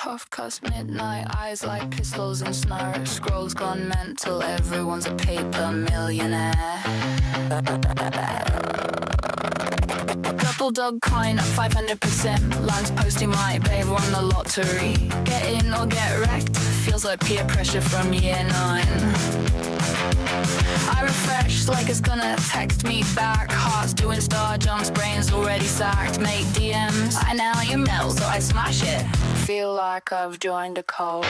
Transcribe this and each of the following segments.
Half past midnight, eyes like pistols and snow. Scrolls gone mental, everyone's a paper millionaire. Double dog coin at 500%. Lines posting my babe won the lottery. Get in or get wrecked, feels like peer pressure from year 9. I refresh like it's gonna text me back. Hearts doing star jumps, brains already sacked. Make DMs, I now you mail, so I smash it. Feel like I've joined a cult.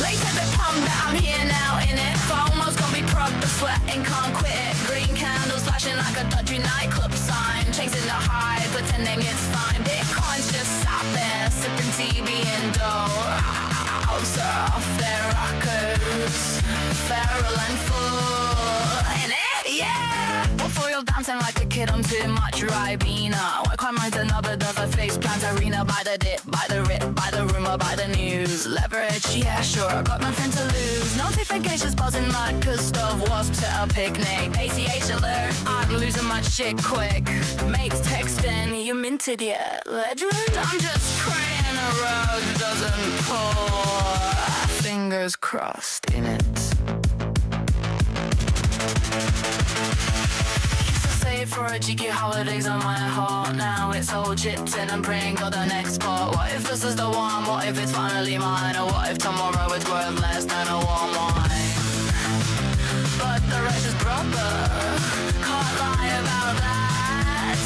Late at the pump, but I'm here now in it. FOMO's gonna be proper sweating, can't quit it. Green candles flashing like a dodgy nightclub sign. Chasing the high, pretending it's fine. Bitcoin's just sat there, sipping TB and dough. Off their rockers, feral and full in it, yeah. What for you're dancing like a kid on too much Ribena? Why can't mind another does a face plant arena? By the dip, by the rip, by the rumor, by the news. Leverage, yeah sure, I got nothing to lose. Notifications buzzing like a stove wasps at a picnic. ACH alert, I'm losing my shit quick. Mates texting, you minted yet? Legend, I'm just praying a road doesn't pull. Fingers crossed in it. Used to save for a cheeky holidays on my heart. Now it's all chipped in and praying for the next spot. What if this is the one? What if it's finally mine? Or what if tomorrow it's worth less than a warm wine? But the rush is proper, can't lie about that.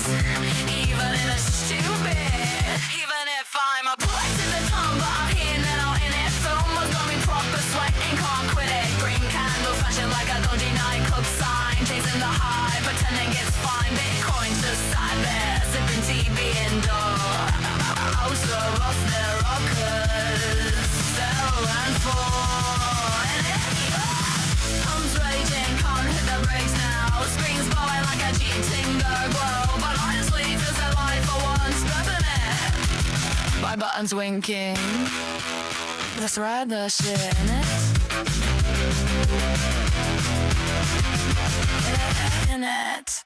Even in a stupid, even if I'm a place in the tongue, but I'm here now in it. FOMO's got me proper sweating, can't quit it. Green candle flashing like a dodgy nightclub sign. Chasing the high, pretending it's fine. Bitcoin's just sat there, sipping TB and dough. Also off their rockers, sell and fall. Arms raging, can't hit the brakes now. Screens blowing like a cheating glow. But honestly, feels alive for once, doesn't it? My buttons winking. Let's ride the shit in it. In it.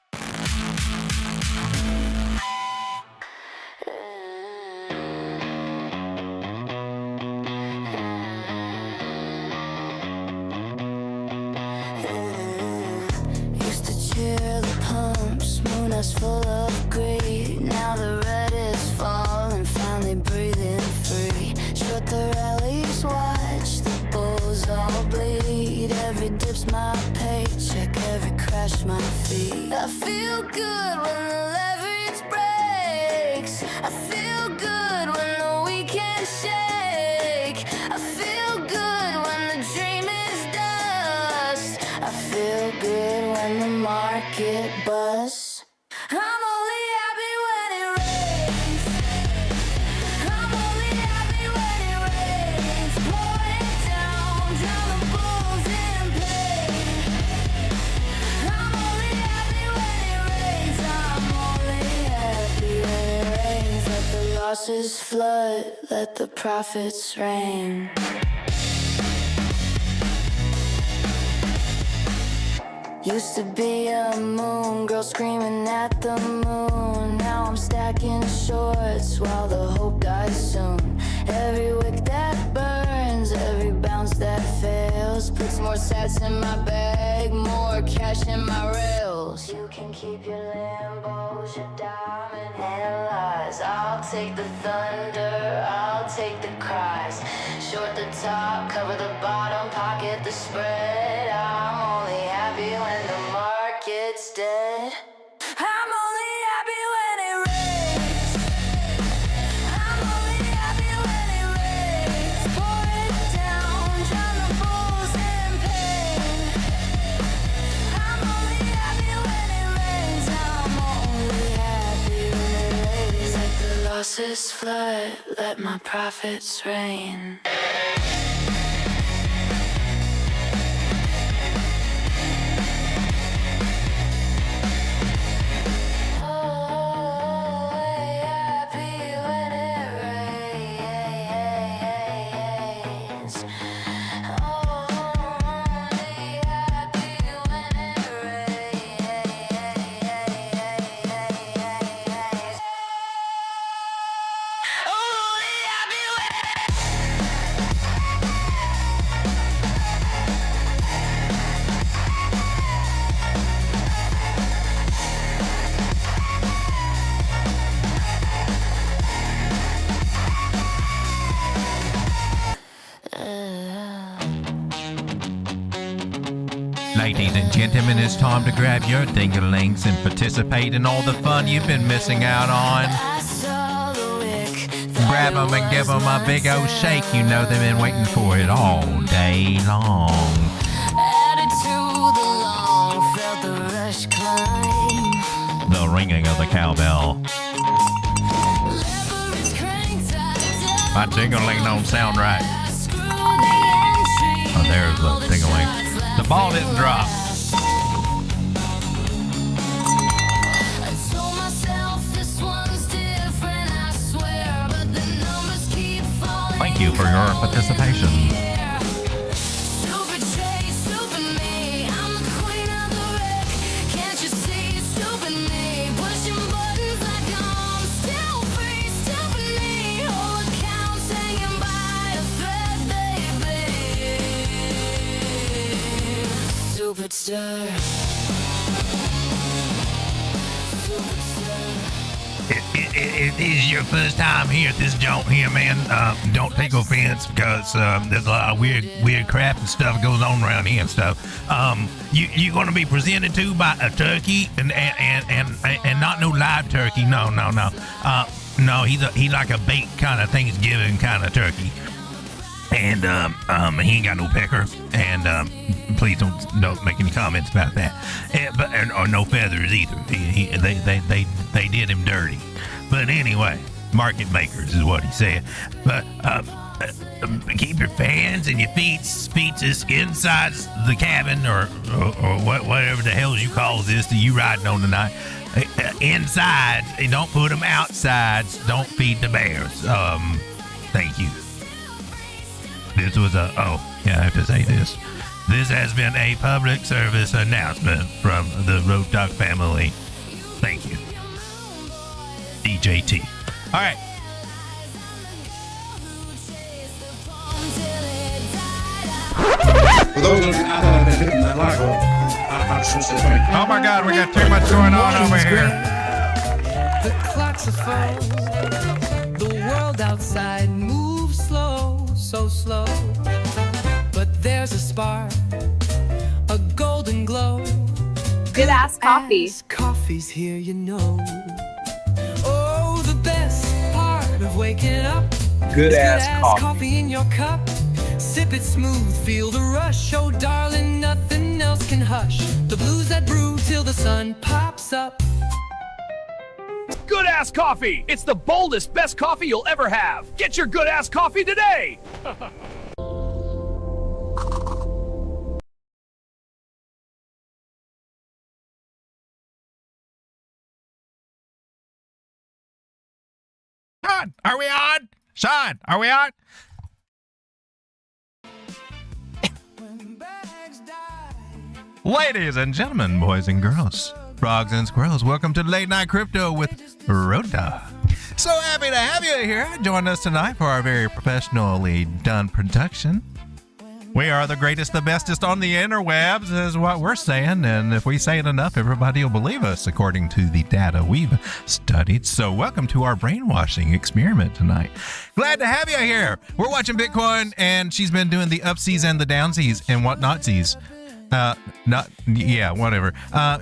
Used to cheer the pumps, moon is full of greed. Now the red is falling, finally breathing free. Short the rallies, watch the bulls all bleed. Every dip's my paycheck, every crash my feet. I feel good when the leverage breaks. I feel good when the weekend shake. I feel good when the dream is dust. I feel good when the market busts. I'm only happy when it rains. I'm only happy when it rains. Pour it down, drown the bulls in pain. I'm only happy when it rains. I'm only happy when it rains. Let the losses flood, let the profits rain. Used to be a moon girl screaming at the moon. Now I'm stacking shorts while the hope dies soon. Every wick that burns, every bounce that fails, puts more sats in my bag, more cash in my rails. You can keep your Lambos, your diamond headlights. I'll take the thunder, I'll take the cries. Short the top, cover the bottom, pocket the spread. I'm only happy when the market's dead. I'm only happy when it rains. I'm only happy when it rains. Pour it down, drown the bulls in pain. I'm only happy when it rains. I'm only happy when it rains. Let the losses flood, let my profits rain. Ladies and gentlemen, it's time to grab your dingalings and participate in all the fun you've been missing out on. Grab them and give them a big old shake. You know they've been waiting for it all day long. The ringing of the cowbell. My dingaling don't sound right. Oh, there's the dingaling. The ball didn't drop. Thank you for your participation. If this is your first time here at this joint here, man, don't take offense because there's a lot of weird crap and stuff goes on around here and stuff. You're going to be presented to by a turkey and not no live turkey. No. No, he's like a baked kind of Thanksgiving kind of turkey. And he ain't got no pecker, and please don't make any comments about that. Or no feathers either. They did him dirty. But anyway, market makers is what he said. But keep your fans and your feet inside the cabin or whatever the hell you call this that you riding on tonight. Inside, and don't put them outside. Don't feed the bears. Thank you. This was I have to say this. This has been a public service announcement from the Road Dog family. Thank you. DJT. All right. For those of you out there that didn't like Oh my God, we got too much going on over here. The clocks are full. The world outside moves slow, so slow. But there's a spark, a golden glow. Good ass coffee. Coffee's here, you know. Oh, the best part of waking up. Good ass coffee in your cup. Sip it smooth, feel the rush. Oh, darling, nothing else can hush the blues that brew till the sun pops up. Good ass coffee! It's the boldest, best coffee you'll ever have. Get your good ass coffee today! Sean, are we on? Sean, are we on? Ladies and gentlemen, boys and girls, frogs and squirrels, welcome to Late Night Crypto with Rhoda. So happy to have you here. Join us tonight for our very professionally done production. We are the greatest, the bestest on the interwebs is what we're saying, and if we say it enough, everybody will believe us according to the data we've studied. So welcome to our brainwashing experiment tonight. Glad to have you here. We're watching Bitcoin, and she's been doing the upsies and the downsies and whatnotsies. Whatever.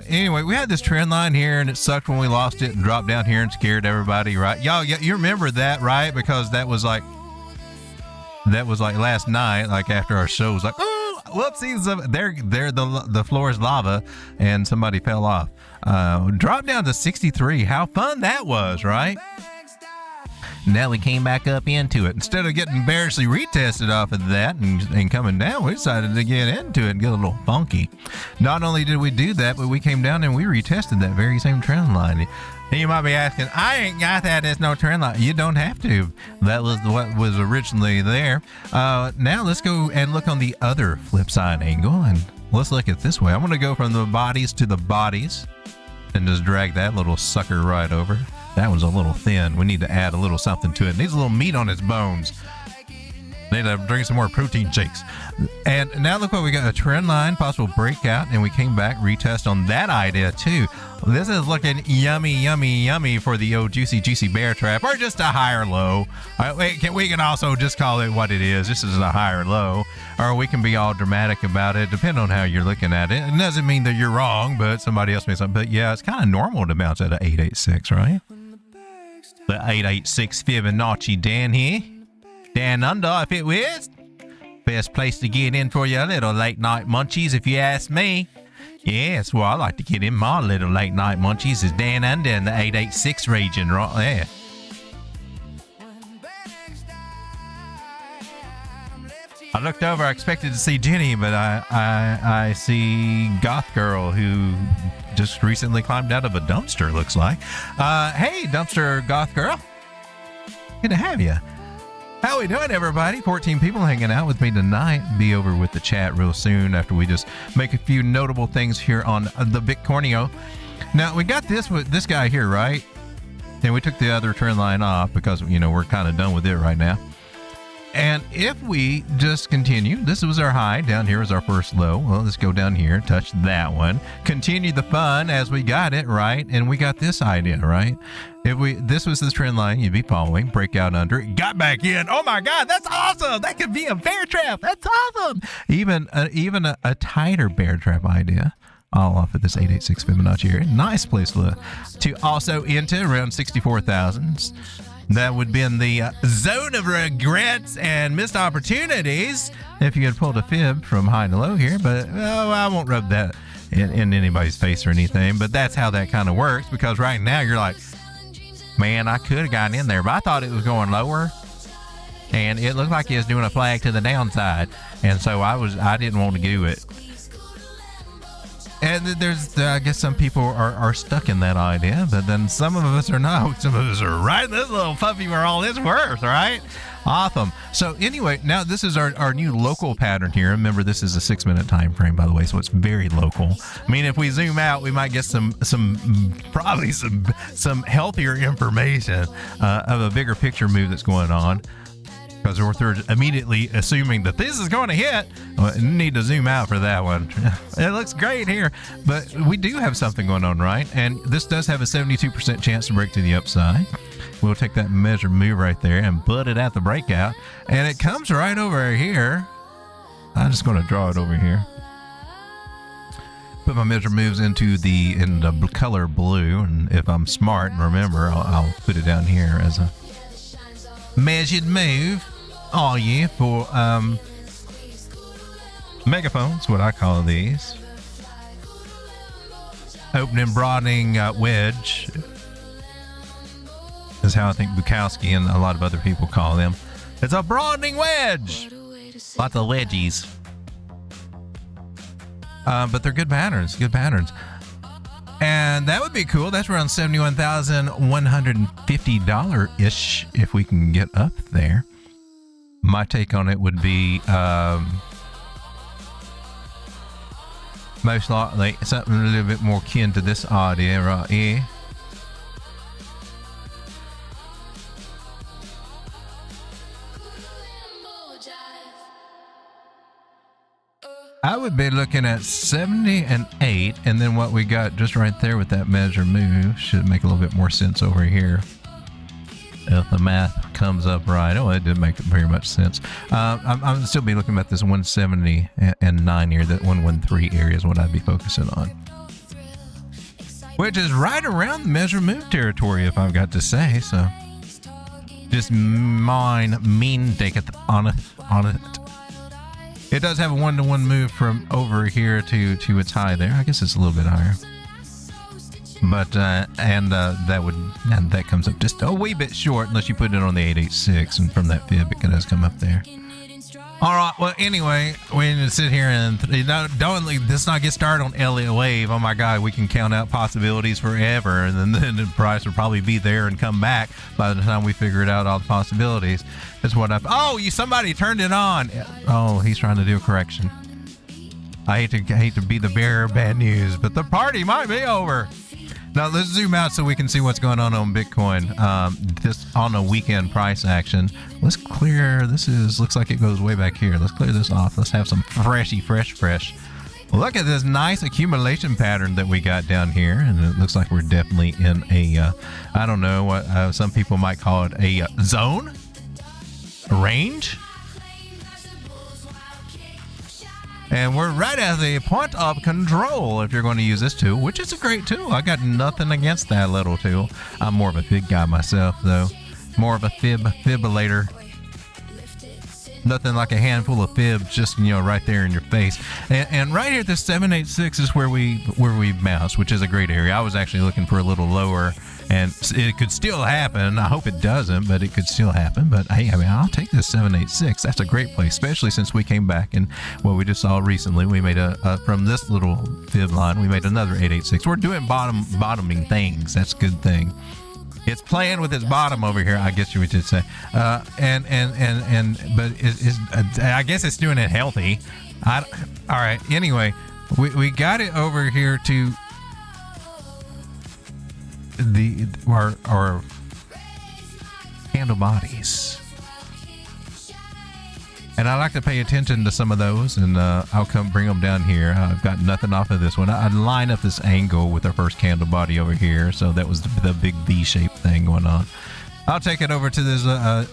Anyway, we had this trend line here and it sucked when we lost it and dropped down here and scared everybody, right? Y'all, you remember that, right? Because that was like last night, like after our show was like, oh, whoopsies, the floor is lava and somebody fell off. Dropped down to 63. How fun that was, right? Now we came back up into it. Instead of getting embarrassingly retested off of that and coming down, we decided to get into it and get a little funky. Not only did we do that, but we came down and we retested that very same trend line. And you might be asking, I ain't got that as no trend line. You don't have to. That was what was originally there. Now let's go and look on the other flip side angle, and let's look at it this way. I'm going to go from the bodies to the bodies and just drag that little sucker right over. That was a little thin. We need to add a little something to it. It needs a little meat on its bones. Need to drink some more protein shakes. And now look what we got, a trend line, possible breakout, and we came back, retest on that idea too. This is looking yummy for the old juicy bear trap, or just a higher low. We can also just call it what it is. This is a higher low, or we can be all dramatic about it, depending on how you're looking at it. It doesn't mean that you're wrong, but somebody else may something. But yeah, it's kind of normal to bounce at an 886, right? The 886 Fibonacci down here. Down under, if it was. Best place to get in for your little late night munchies, if you ask me. Yes, well, I like to get in my little late night munchies is down under in the 886 region right there. I looked over, I expected to see Jenny, but I see Goth Girl, who just recently climbed out of a dumpster, looks like. Hey, dumpster Goth Girl. Good to have you. How we doing, everybody? 14 people hanging out with me tonight. Be over with the chat real soon after we just make a few notable things here on the Bitcoinio. Now, we got this with this guy here, right? And we took the other trend line off because, you know, we're kind of done with it right now. And if we just continue, this was our high, down here is our first low. Well, let's go down here, touch that one, continue the fun as we got it, right? And we got this idea, right? If this was the trend line, you'd be following, breakout under it, got back in. Oh my God, that's awesome! That could be a bear trap. That's awesome. Even a tighter bear trap idea. All off at this 886 Fibonacci area. Nice place to also enter around 64,000. That would be in the zone of regrets and missed opportunities if you had pulled a fib from high to low here. But I won't rub that in anybody's face or anything. But that's how that kind of works, because right now you're like, man, I could have gotten in there, but I thought it was going lower. And it looked like it was doing a flag to the downside. And so I didn't want to do it. And there's, I guess some people are stuck in that idea, but then some of us are not. Some of us are riding this little puppy for all it's worth, right? Awesome. So anyway, now this is our new local pattern here. Remember, this is a 6-minute time frame, by the way, so it's very local. I mean, if we zoom out, we might get some healthier information of a bigger picture move that's going on. Because we're immediately assuming that this is going to hit. Well, you need to zoom out for that one. It looks great here, but we do have something going on, right? And this does have a 72% chance to break to the upside. We'll take that measure move right there and put it at the breakout, and it comes right over here. I'm just going to draw it over here. Put my measure moves in the color blue, and if I'm smart and remember, I'll put it down here as a measured move. Oh yeah, for megaphones, what I call these. Opening, broadening, wedge is how I think Bukowski and a lot of other people call them. It's a broadening wedge. Lots of wedgies. But they're good patterns, And that would be cool. That's around $71,150-ish if we can get up there. My take on it would be most likely something a little bit more akin to this idea right here. I would be looking at 70 and 8, and then what we got just right there with that measure move should make a little bit more sense over here. If the math comes up right. Oh, it did make very much sense. I'm still be looking at this 170 and 9 here. That 113 area is what I'd be focusing on. Which is right around the measure move territory, if I've got to say. So just take it on it. It does have a 1-to-1 move from over here to its high there. I guess it's a little bit higher. But that comes up just a wee bit short unless you put it on the 886, and from that fib it does come up there. All right. Well, anyway, we need to sit here and let's not get started on Elliott Wave. Oh my God, we can count out possibilities forever, and then the price will probably be there and come back by the time we figured out all the possibilities. That's what somebody turned it on. Oh, he's trying to do a correction. I hate to be the bearer of bad news, but the party might be over. Now let's zoom out so we can see what's going on Bitcoin. This on a weekend price action. Let's clear. Looks like it goes way back here. Let's clear this off. Let's have some fresh. Look at this nice accumulation pattern that we got down here, and it looks like we're definitely in a I don't know what some people might call it, a zone, a range. And we're right at the point of control if you're going to use this tool, which is a great tool. I got nothing against that little tool. I'm more of a fib guy myself, though. More of a fibrillator. Nothing like a handful of fibs just, right there in your face. And right here at the 786 is where we bounced, which is a great area. I was actually looking for a little lower, and it could still happen. I hope it doesn't, but it could still happen. But hey, I'll take this 786. That's a great place, especially since we came back and what we just saw recently. We made from this little fib line, we made another 886. We're doing bottoming things. That's a good thing. It's playing with its bottom over here, I guess you would say. But I guess it's doing it healthy. All right. Anyway, we got it over here to our candle bodies, and I like to pay attention to some of those, and I'll come bring them down here. I've got nothing off of this one. I'd line up this angle with our first candle body over here, so that was the big V-shaped thing going on. I'll take it over to this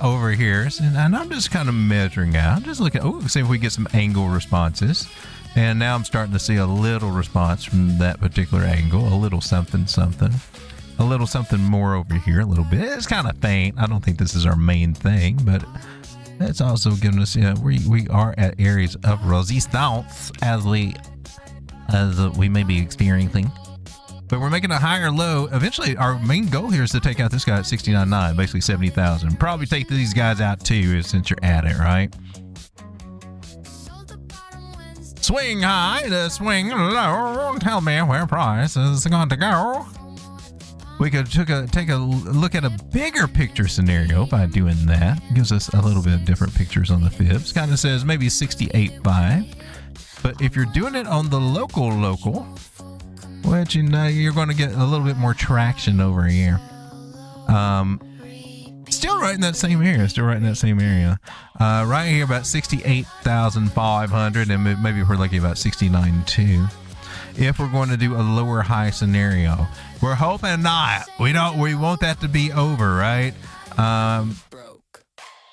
over here, and I'm just kind of measuring out. Just looking, see if we get some angle responses. And now I'm starting to see a little response from that particular angle, a little something. A little something more over here, a little bit. It's kind of faint. I don't think this is our main thing, but that's also giving us, we are at areas of resistance as we may be experiencing. But we're making a higher low. Eventually, our main goal here is to take out this guy at 69.9, basically 70,000. Probably take these guys out too, since you're at it, right? Swing high to swing low. Tell me where price is going to go. We could take a look at a bigger picture scenario by doing that. It gives us a little bit of different pictures on the fibs. Kind of says maybe 68.5. But if you're doing it on the local, which you're going to get a little bit more traction over here. Still right in that same area. Right here about 68,500, and maybe we're lucky about 69.2. If we're going to do a lower high scenario, we're hoping not. We want that to be over, right?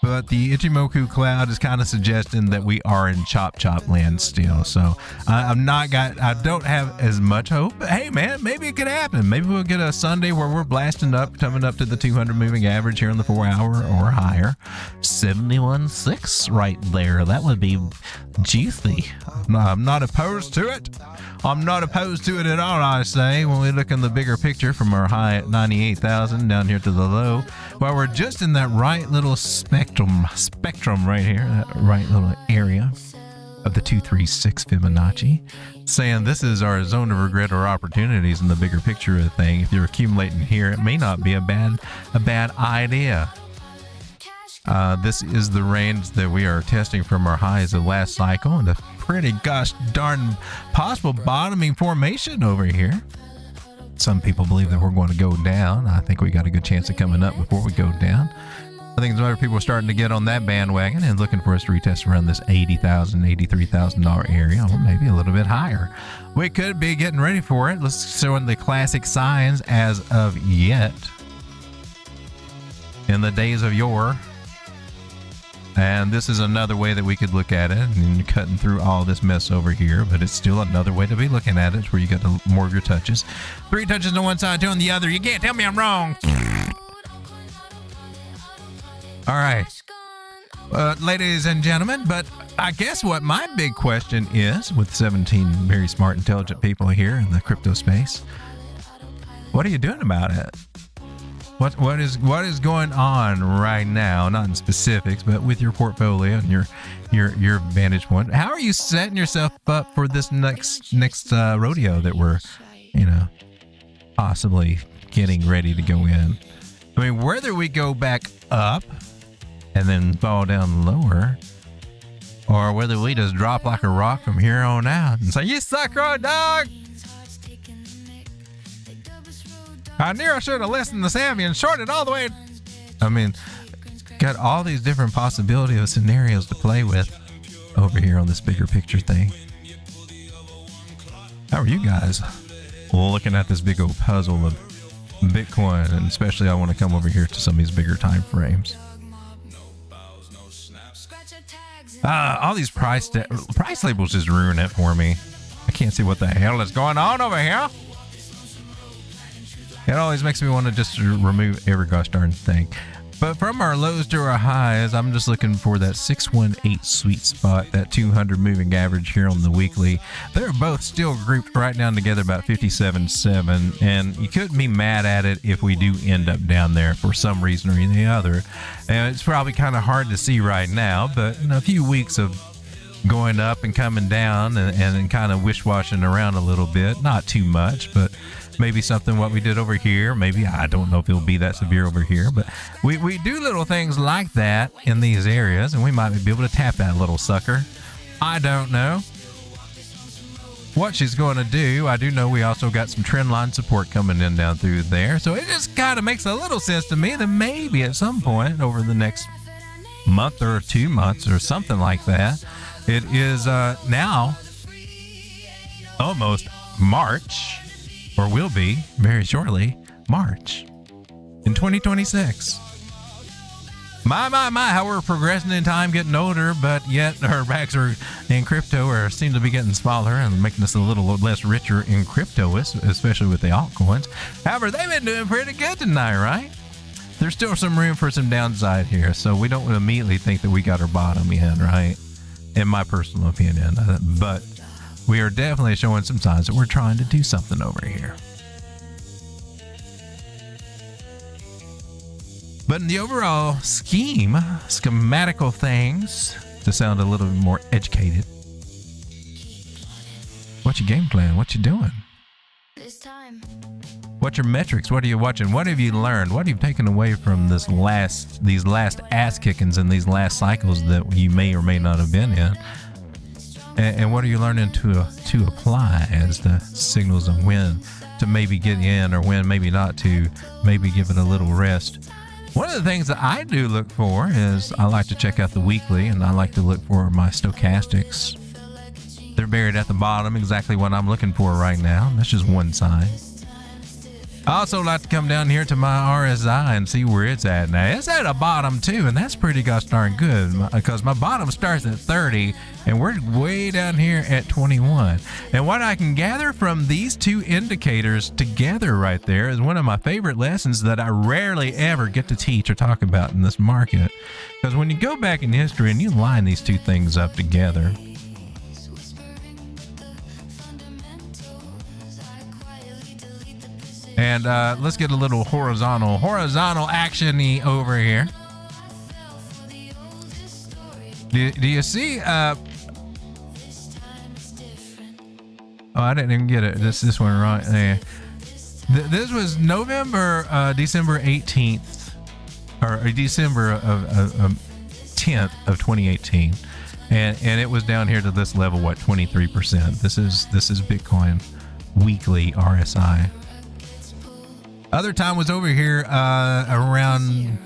But the Ichimoku cloud is kind of suggesting that we are in chop land still. So I don't have as much hope. But hey, man, maybe it could happen. Maybe we'll get a Sunday where we're blasting up, coming up to the 200 moving average here in the 4 hour or higher. 71.6 right there. That would be juicy. I'm not opposed to it. I'm not opposed to it at all, I say, when we look in the bigger picture from our high at 98,000 down here to the low. Well, we're just in that right little spectrum right here, that right little area of the 236 Fibonacci, saying this is our zone of regret or opportunities in the bigger picture of the thing. If you're accumulating here, it may not be a bad idea. This is the range that we are testing from our highs of last cycle, and a pretty gosh darn possible bottoming formation over here. Some people believe that we're going to go down. I think we got a good chance of coming up before we go down. I think other people are starting to get on that bandwagon and looking for us to retest around this $80,000, $83,000 area, or maybe a little bit higher. We could be getting ready for it. Let's show the classic signs as of yet. In the days of yore. And this is another way that we could look at it, and you're cutting through all this mess over here, but it's still another way to be looking at it, where you got more of your touches. 3 touches on one side, 2 on the other. You can't tell me I'm wrong. All right, ladies and gentlemen, but I guess what my big question is, with 17 very smart, intelligent people here in the crypto space, what are you doing about it? What is going on right now? Not in specifics, but with your portfolio and your vantage point. How are you setting yourself up for this next rodeo that we're, possibly getting ready to go in? I mean, whether we go back up and then fall down lower, or whether we just drop like a rock from here on out and say, "You suck, raw dog." I knew I should have listened to Sammy and shorted all the way. I mean, got all these different possibility of scenarios to play with over here on this bigger picture thing. How are you guys looking at this big old puzzle of Bitcoin? And especially I want to come over here to some of these bigger time frames. All these price labels just ruin it for me. I can't see what the hell is going on over here. It always makes me want to just remove every gosh darn thing. But from our lows to our highs, I'm just looking for that 618 sweet spot, that 200 moving average here on the weekly. They're both still grouped right down together about 57.7, and you couldn't be mad at it if we do end up down there for some reason or the other. And it's probably kind of hard to see right now, but in a few weeks of going up and coming down and kind of wish-washing around a little bit, not too much, but maybe something what we did over here. Maybe I don't know if it'll be that severe over here, but we do little things like that in these areas, and we might be able to tap that little sucker. I don't know what she's going to do. I do know we also got some trendline support coming in down through there, so it just kind of makes a little sense to me that maybe at some point over the next month or 2 months or something like that, it is now almost March, or will be very shortly March in 2026. My, how we're progressing in time, getting older, but yet our backs are in crypto seem to be getting smaller and making us a little less richer in crypto, especially with the altcoins. However, they've been doing pretty good tonight, right? There's still some room for some downside here, so we don't immediately think that we got our bottom in, right? In my personal opinion, but we are definitely showing some signs that we're trying to do something over here. But in the overall schematical things, to sound a little bit more educated, what's your game plan? What you doing? What's your metrics? What are you watching? What have you learned? What have you taken away from these last ass kickings and these last cycles that you may or may not have been in? And what are you learning to apply as the signals of when to maybe get in or when maybe not to maybe give it a little rest? One of the things that I do look for is I like to check out the weekly, and I like to look for my stochastics. They're buried at the bottom, exactly what I'm looking for right now. That's just one sign. I also like to come down here to my RSI and see where it's at now. It's at a bottom too, and that's pretty gosh darn good because my bottom starts at 30 and we're way down here at 21. And what I can gather from these two indicators together right there is one of my favorite lessons that I rarely ever get to teach or talk about in this market. Because when you go back in history and you line these two things up together, and let's get a little horizontal action-y over here. Do you see? Oh, I didn't even get it. This one right there. This was December 18th, or December of 10th of 2018, and it was down here to this level. What, 23%? This is Bitcoin weekly RSI. Other time was over here around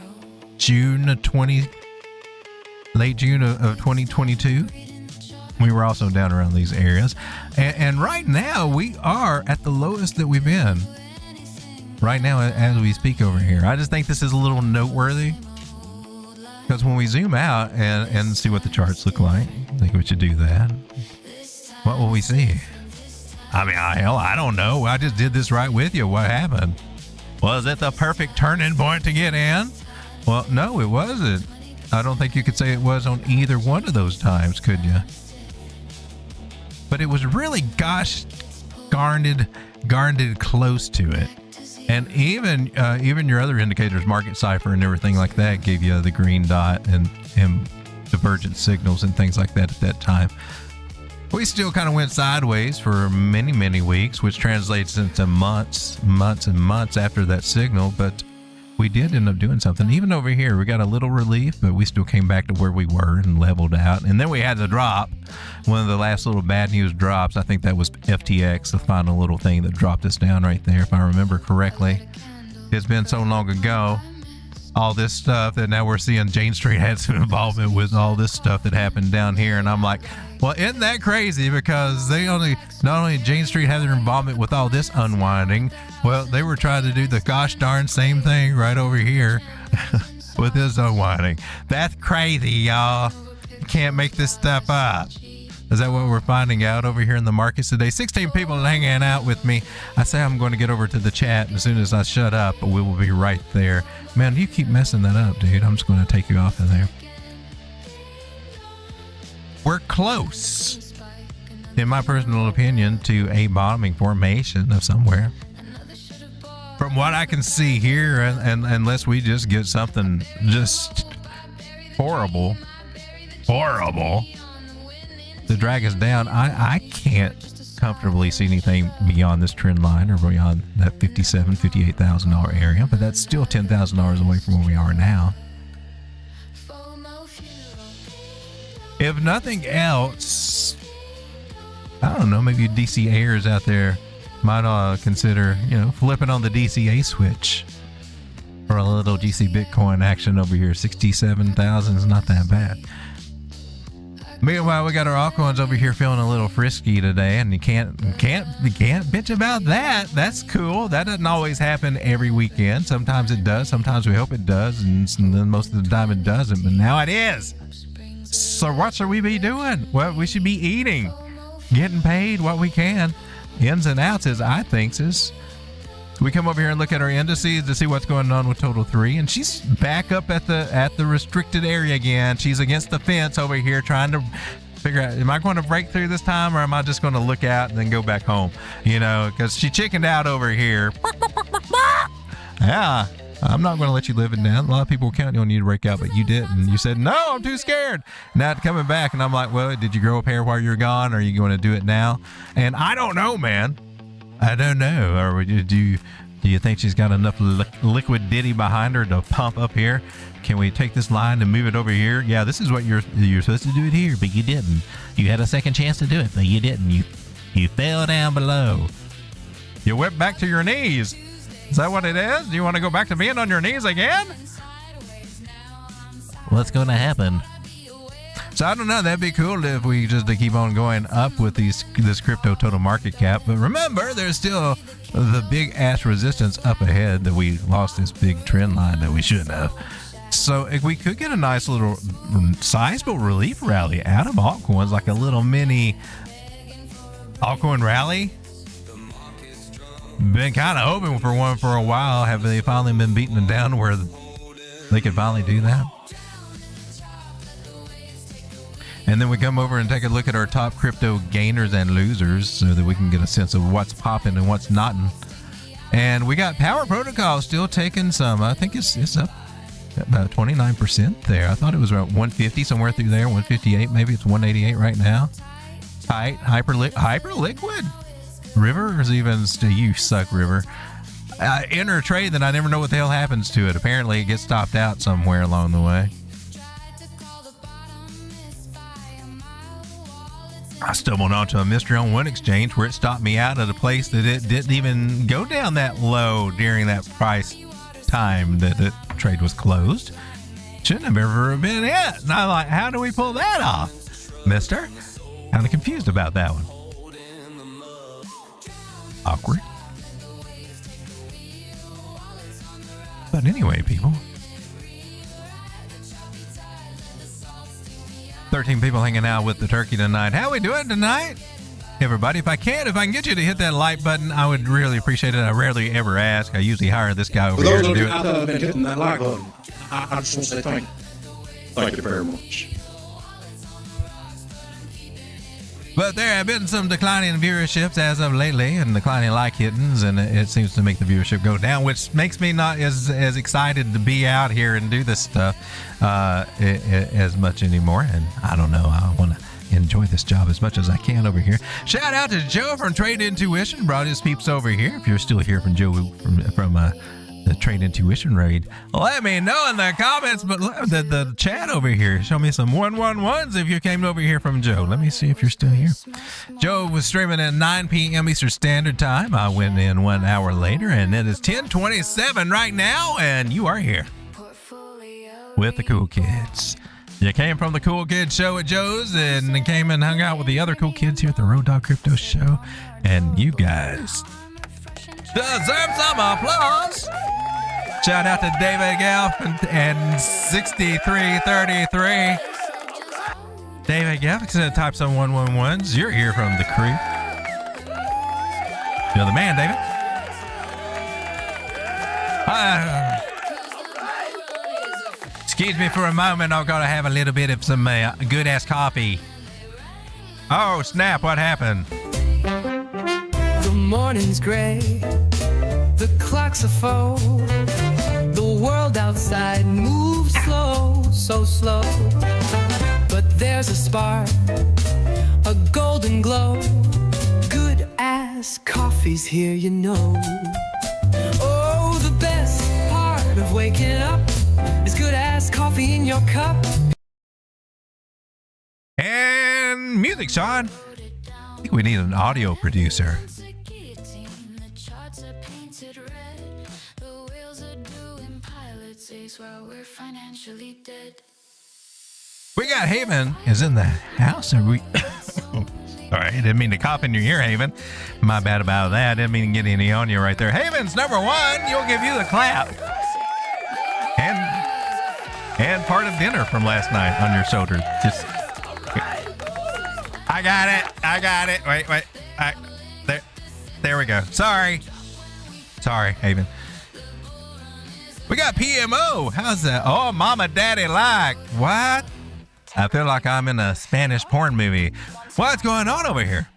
late June of 2022. We were also down around these areas. And right now we are at the lowest that we've been right now as we speak over here. I just think this is a little noteworthy because when we zoom out and see what the charts look like, I think we should do that. What will we see? I mean, I don't know. I just did this right with you. What happened? Was it the perfect turning point to get in? Well, no, it wasn't. I don't think you could say it was on either one of those times, could you? But it was really, gosh, garnered close to it. And even your other indicators, market cipher and everything like that, gave you the green dot and divergent signals and things like that at that time. We still kind of went sideways for many, many weeks, which translates into months and months after that signal. But we did end up doing something. Even over here, we got a little relief, but we still came back to where we were and leveled out. And then we had the drop, one of the last little bad news drops. I think that was FTX, the final little thing that dropped us down right there, if I remember correctly. It's been so long ago. All this stuff that now we're seeing Jane Street had some involvement with all this stuff that happened down here. And I'm like, well, isn't that crazy? Because not only Jane Street had their involvement with all this unwinding, well, they were trying to do the gosh darn same thing right over here with this unwinding. That's crazy, y'all. You can't make this stuff up. Is that what we're finding out over here in the markets today? 16 people hanging out with me. I say I'm going to get over to the chat, and as soon as I shut up, we will be right there. Man, you keep messing that up, dude. I'm just going to take you off of there. We're close, in my personal opinion, to a bottoming formation of somewhere. From what I can see here, and unless we just get something just horrible to drag us down, I can't comfortably see anything beyond this trend line or beyond that $58,000 area, but that's still $10,000 away from where we are now. If nothing else, I don't know, maybe DCAers out there might consider, flipping on the DCA switch for a little GC Bitcoin action over here. 67,000 is not that bad. Meanwhile, we got our altcoins over here feeling a little frisky today, and you can't bitch about that. That's cool. That doesn't always happen every weekend. Sometimes it does. Sometimes we hope it does, and then most of the time it doesn't. But now it is. So what should we be doing? Well, we should be eating, getting paid what we can. Ins and outs, as I think, is we come over here and look at our indices to see what's going on with Total 3, and she's back up at the restricted area again. She's against the fence over here trying to figure out, am I going to break through this time, or am I just going to look out and then go back home? Because she chickened out over here. Yeah, I'm not going to let you live it down. A lot of people were counting on you to break out, but you didn't. You said, no, I'm too scared. Now it's coming back, and I'm like, well, did you grow up hair while you're gone, or are you going to do it now? And I don't know, man. I don't know. Or do you think she's got enough liquid ditty behind her to pump up here? Can we take this line and move it over here? Yeah, this is what you're supposed to do it here, but you didn't. You had a second chance to do it, but you didn't. You fell down below. You went back to your knees. Is that what it is? Do you want to go back to being on your knees again? What's going to happen? So I don't know. That'd be cool if we just keep on going up with this crypto total market cap. But remember, there's still the big ass resistance up ahead that we lost this big trend line that we shouldn't have. So if we could get a nice little sizable relief rally out of altcoins, like a little mini altcoin rally. Been kind of hoping for one for a while. Have they finally been beating them down where they could finally do that? And then we come over and take a look at our top crypto gainers and losers so that we can get a sense of what's popping and what's not. And we got Power Protocol still taking some. I think it's up about 29% there. I thought it was around 150, somewhere through there, 158. Maybe it's 188 right now. Tight. HyperLiquid. River is even, you suck, River. Enter a trade that I never know what the hell happens to it. Apparently it gets stopped out somewhere along the way. I stumbled onto a mystery on one exchange where it stopped me out at a place that it didn't even go down that low during that price time that the trade was closed. Shouldn't have ever been it. And I'm like, how do we pull that off, mister? Kind of confused about that one. Awkward. But anyway, people. 13 people hanging out with the turkey tonight. How we doing tonight? Everybody, if I can get you to hit that like button, I would really appreciate it. I rarely ever ask. I usually hire this guy over here to do it. Out there been hitting that like button, I just want to say thank you. Thank you very much. But there have been some declining viewerships as of lately and declining like hittings, and it seems to make the viewership go down, which makes me not as excited to be out here and do this stuff as much anymore. And I don't know, I want to enjoy this job as much as I can over here. Shout out to Joe from Trade Intuition, brought his peeps over here. If you're still here from Joe from the trade intuition raid? Let me know in the comments, but the chat over here. Show me some 111s if you came over here from Joe. Let me see if you're still here. Joe was streaming at 9 p.m. Eastern Standard Time. I went in 1 hour later, and it is 10:27 right now, and you are here with the cool kids. You came from the Cool Kids show at Joe's and came and hung out with the other cool kids here at the Road Dog Crypto show. And you guys deserve some applause. Shout out to David Gelf and 6333. David Gelf, gonna type some 111s. You're here from the crew. You're the man, David. Excuse me for a moment. I've got to have a little bit of some good ass coffee. Oh, snap. What happened? The morning's gray, the clock's a foe. The world outside moves slow, so slow. But there's a spark, a golden glow. Good ass coffee's here, you know. Oh, the best part of waking up is good ass coffee in your cup. And music, Sean. I think we need an audio producer. We got Haven is in the house. Are we? Sorry, didn't mean to cough in your ear, Haven. My bad about that. Didn't mean to get any on you right there. Haven's number one. You'll give you the clap. And part of dinner from last night on your shoulder. Just, I got it. Wait. There we go. Sorry, Haven. We got PMO. How's that? Oh, Mama Daddy like. What? I feel like I'm in a Spanish porn movie. What's going on over here?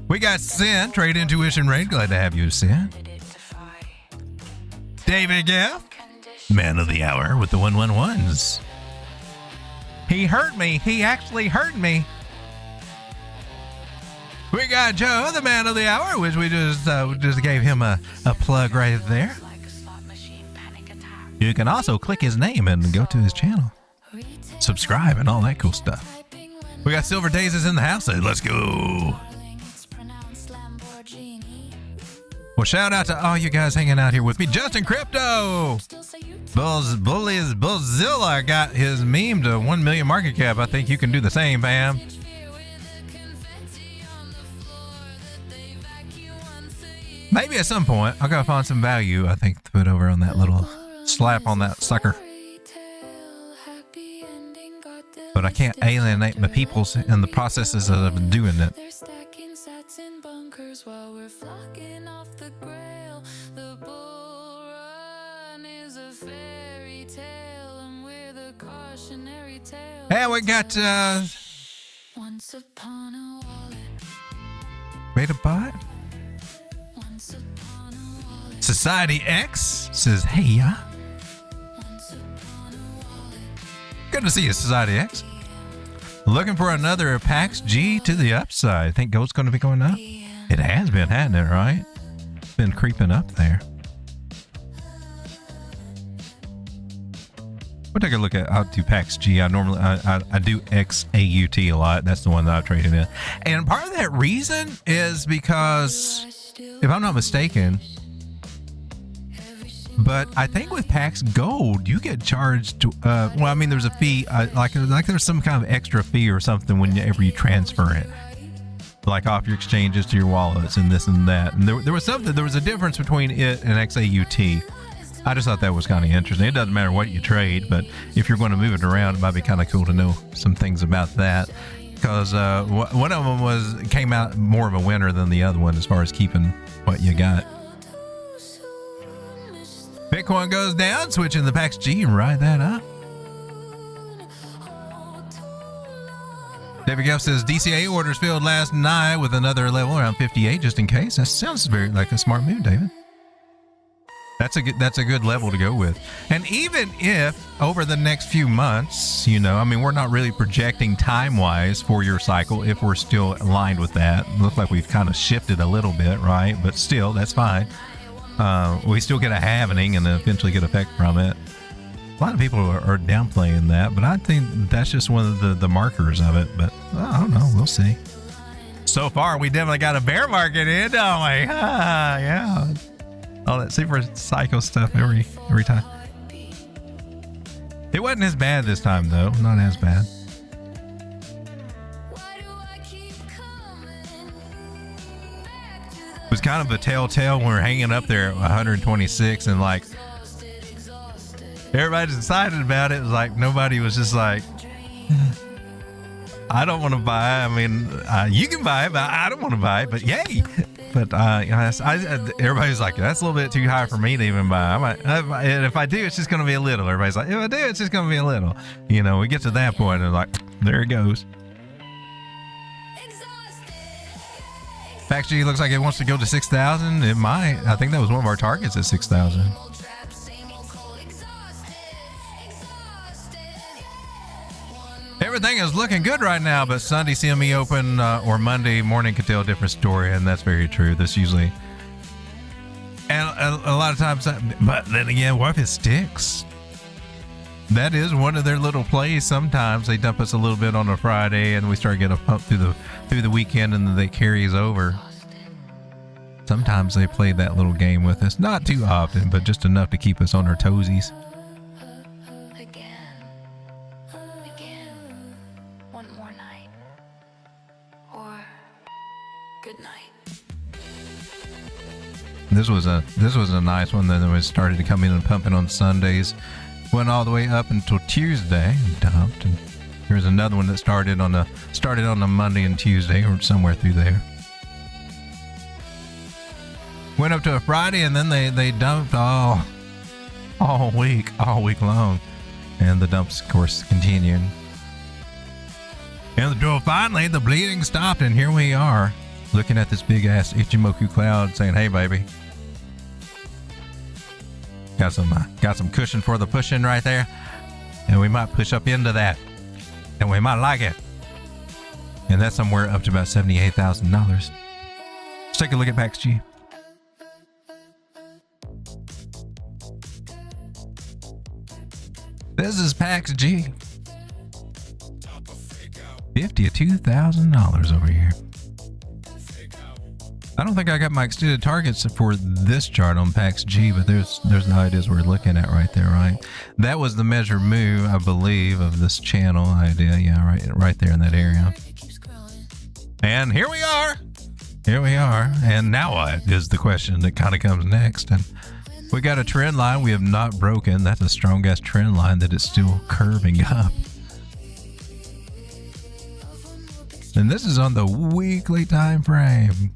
We got Sin, Trade Intuition Raid. Glad to have you, Sin. David Gaff, man of the hour with the 111s. He hurt me. He actually hurt me. We got Joe, the man of the hour, which we just gave him a plug right there. You can also click his name and go to his channel, subscribe, and all that cool stuff. We got Silver Days is in the house. Let's go. Well, shout out to all you guys hanging out here with me. Justin Crypto. Bullzilla got his meme to 1 million market cap. I think you can do the same, fam. Maybe at some point, I'll gotta find some value, I think, to put over on that little slap on that sucker. But I can't alienate my peoples in the processes of doing it. And we got Beta Bot. Society X says, hey, yeah. Good to see you, Society X. Looking for another PAXG to the upside. Think gold's going to be going up? It has been, hasn't it, right? It's been creeping up there. We'll take a look at, I'll do PAXG. I do XAUT a lot. That's the one that I've traded in. And part of that reason is because, if I'm not mistaken, but I think with PAX Gold, you get charged, well, I mean, there's a fee, like there's some kind of extra fee or something whenever you transfer it. Like off your exchanges to your wallets and this and that. And there was a difference between it and XAUT. I just thought that was kind of interesting. It doesn't matter what you trade, but if you're going to move it around, it might be kind of cool to know some things about that. Because one of them came out more of a winner than the other one as far as keeping what you got. Bitcoin goes down, switching the PAXG and ride that up. David Gelf says DCA orders filled last night with another level around 58 just in case. That sounds very like a smart move, David. That's a good level to go with. And even if over the next few months, you know, I mean, we're not really projecting time-wise for your cycle if we're still aligned with that. It looks like we've kind of shifted a little bit, right? But still, that's fine. We still get a halvening and eventually get effect from it. A lot of people are downplaying that, but I think that's just one of the markers of it. But I don't know. We'll see. So far, we definitely got a bear market in, don't we? Yeah. All that super psycho stuff every time. It wasn't as bad this time, though. Not as bad. It was kind of a telltale when we were hanging up there at 126 and like everybody's excited about it. It was like nobody was just like, I don't want to buy. I mean, you can buy it, but I don't want to buy it. But yay! But everybody's like, that's a little bit too high for me to even buy. And if I do, it's just going to be a little. Everybody's like, if I do, it's just going to be a little. You know, we get to that point and like, there it goes. PAXG looks like it wants to go to 6,000. It might. I think that was one of our targets at 6,000. Everything is looking good right now, but Sunday CME open or Monday morning could tell a different story, and that's very true. That's usually, and a lot of times, but then again, what if it sticks? That is one of their little plays. Sometimes they dump us a little bit on a Friday, and we start getting a pump through the weekend, and then they carries over. Sometimes they play that little game with us, not too often, but just enough to keep us on our toesies. This was a nice one. Then it started to come in and pumping on Sundays. Went all the way up until Tuesday and dumped. And here's another one that started on a Monday and Tuesday or somewhere through there. Went up to a Friday and then they dumped all week long. And the dumps, of course, continued. And finally the bleeding stopped, and here we are looking at this big ass Ichimoku cloud saying, hey baby. Got some cushion for the pushing right there, and we might push up into that, and we might like it. And that's somewhere up to about $78,000. Let's take a look at PAXG. This is PAXG. $52,000 over here. I don't think I got my extended targets for this chart on PAXG, but there's the ideas we're looking at right there, right? That was the measure move, I believe, of this channel idea. Yeah, right there in that area. And here we are. And now what is the question that kind of comes next? And we got a trend line we have not broken. That's a strong ass trend line that is still curving up. And this is on the weekly time frame.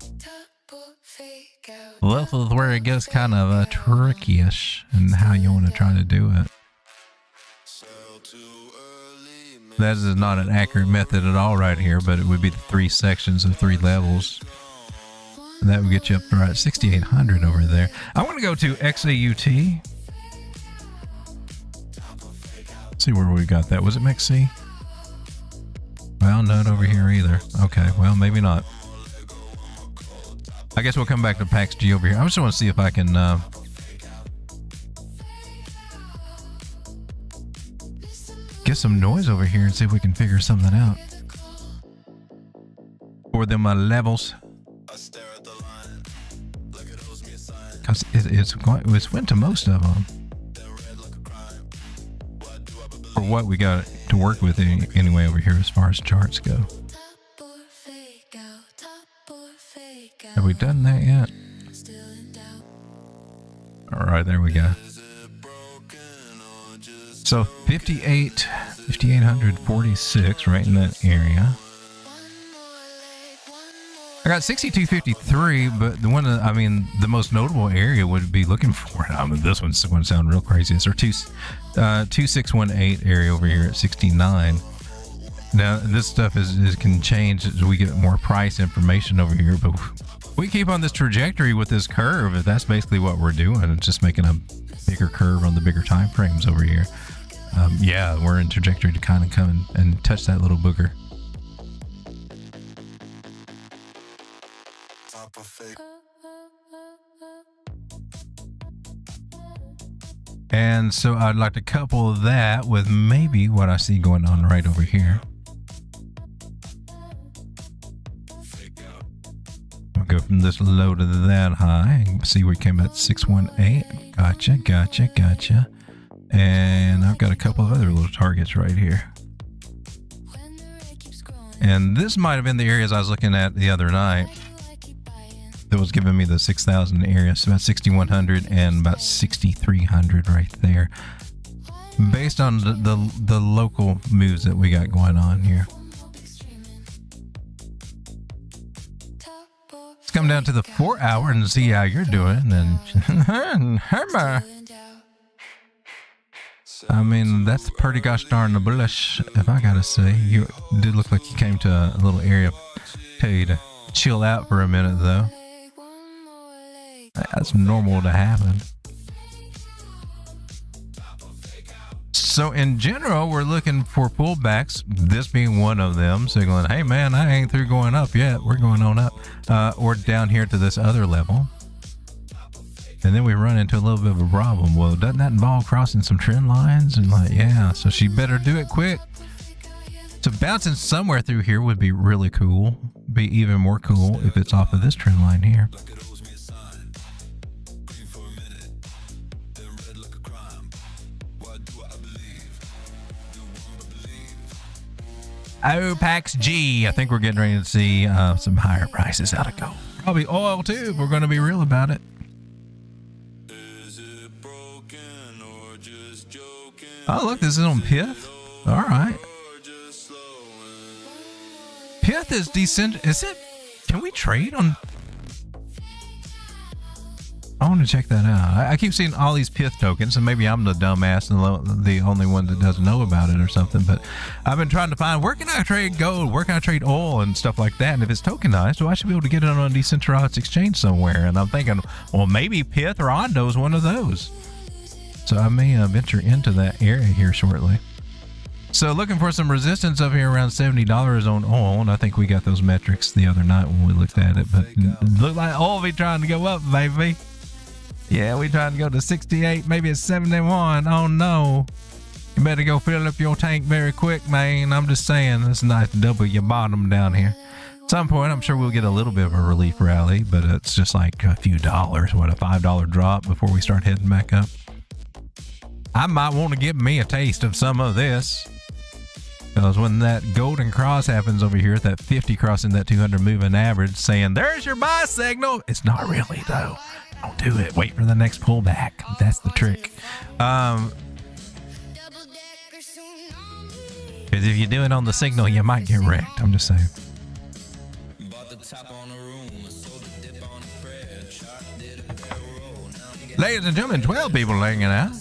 This is where it gets kind of tricky-ish in how you want to try to do it. That is not an accurate method at all right here, but it would be the 3 sections of 3 levels. And that would get you up to right 6,800 over there. I want to go to XAUT. See where we got that. Was it MEXC? Well, not over here either. Okay, well, maybe not. I guess we'll come back to PAXG over here. I just want to see if I can get some noise over here and see if we can figure something out for them levels. Because it's went to most of them. For what we got to work with anyway over here as far as charts go. Have we done that yet? All right, there we go. So 5,846 right in that area. I got 6253, but the most notable area would be looking for it. This one's going to sound real crazy. It's our 2618 area over here at 69. Now this stuff can change as we get more price information over here, but we keep on this trajectory with this curve. That's basically what we're doing. It's just making a bigger curve on the bigger time frames over here. Yeah, we're in trajectory to kind of come and touch that little booger. And so I'd like to couple that with maybe what I see going on right over here. I'll go from this low to that high and see we came at 618. Gotcha. And I've got a couple of other little targets right here. And this might have been the areas I was looking at the other night that was giving me the 6,000 area. So about 6,100 and about 6,300 right there. Based on the local moves that we got going on here. Let's come down to the 4 hour and see how you're doing. And I mean, that's pretty gosh darn the bullish, if I gotta say. You did look like you came to a little area. Tell you to chill out for a minute, though. That's normal to happen. So in general, we're looking for pullbacks, this being one of them, signaling, hey man, I ain't through going up yet. We're going on up. Or down here to this other level. And then we run into a little bit of a problem. Well, doesn't that involve crossing some trend lines? And like, yeah, so she better do it quick. So bouncing somewhere through here would be really cool. Be even more cool if it's off of this trend line here. Oh, PAXG. I think we're getting ready to see some higher prices out of gold. Probably oil too, if we're going to be real about it. Oh, look, this is on Pith. All right. Pith is decent. Is it? Can we trade on? I want to check that out. I keep seeing all these Pith tokens, and maybe I'm the dumbass and the only one that doesn't know about it or something. But I've been trying to find where can I trade gold, where can I trade oil and stuff like that. And if it's tokenized, well, I should be able to get it on a decentralized exchange somewhere. And I'm thinking, well, maybe Pith or Ondo is one of those. So I may venture into that area here shortly. So looking for some resistance up here around $70 on oil, and I think we got those metrics the other night when we looked at it. But it looked like oil be trying to go up, baby. Yeah, we trying to go to 68, maybe it's 71. Oh no. You better go fill up your tank very quick, man. I'm just saying, it's nice to double your bottom down here. At some point, I'm sure we'll get a little bit of a relief rally, but it's just like a few dollars. What, a $5 drop before we start heading back up? I might want to give me a taste of some of this. Because when that golden cross happens over here, that 50 crossing that 200 moving average, saying, there's your buy signal. It's not really, though. Don't do it. Wait for the next pullback. That's the trick. Because if you do it on the signal, you might get wrecked. I'm just saying. Ladies and gentlemen, 12 people hanging out.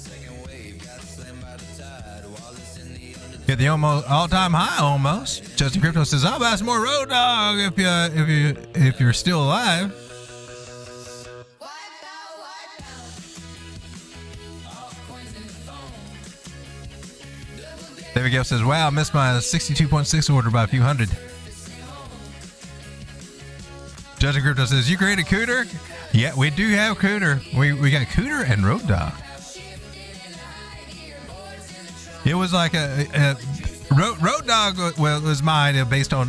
Hit the almost all-time high almost. Justin Crypto says, I'll buy some more Road Dog if you're still alive. David Gill says, wow, I missed my 62.6 order by a few hundred. Justin Crypto says, you created Cooter? Yeah, we do have Cooter. We got Cooter and Road Dog. It was like a Road Dog. Well, it was my idea based on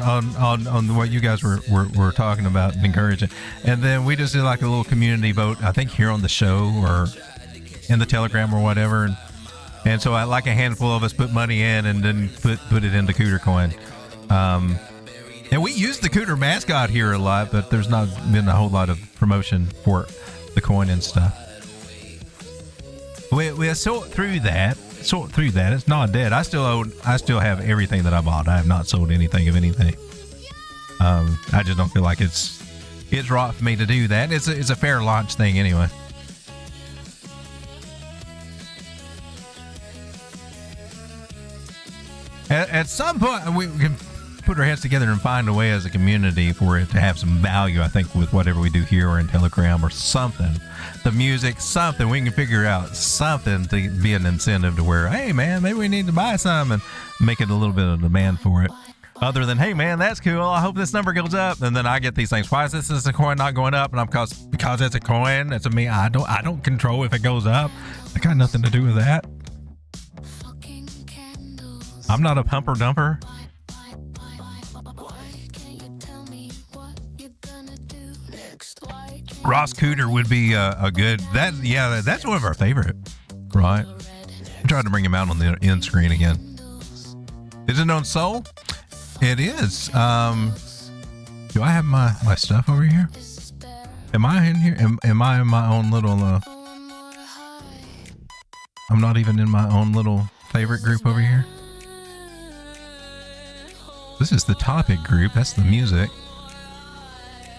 what you guys were talking about and encouraging. And then we just did like a little community vote, I think here on the show or in the Telegram or whatever. And so like a handful of us put money in and then put it into Cooter Coin. And we used the Cooter mascot here a lot, but there's not been a whole lot of promotion for the coin and stuff. We sort through that. It's not dead. I still have everything that I bought. I have not sold anything of anything. I just don't feel like it's right for me to do that. It's a fair launch thing anyway. At some point, we can put our heads together and find a way as a community for it to have some value, I think, with whatever we do here or in Telegram or something. The music, something. We can figure out something to be an incentive to where, hey, man, maybe we need to buy some and make it a little bit of demand for it. Other than, hey man, that's cool. I hope this number goes up. And then I get these things. Why is this a coin not going up? And I'm because it's a coin. It's a me. I don't control if it goes up. I got nothing to do with that. I'm not a pumper dumper. Ross Cooter would be a good, that's one of our favorite, right? I'm trying to bring him out on the end screen again. Is it on Soul? It is. Do I have my stuff over here? Am I in here? Am I in my own little, I'm not even in my own little favorite group over here. This is the topic group. That's the music.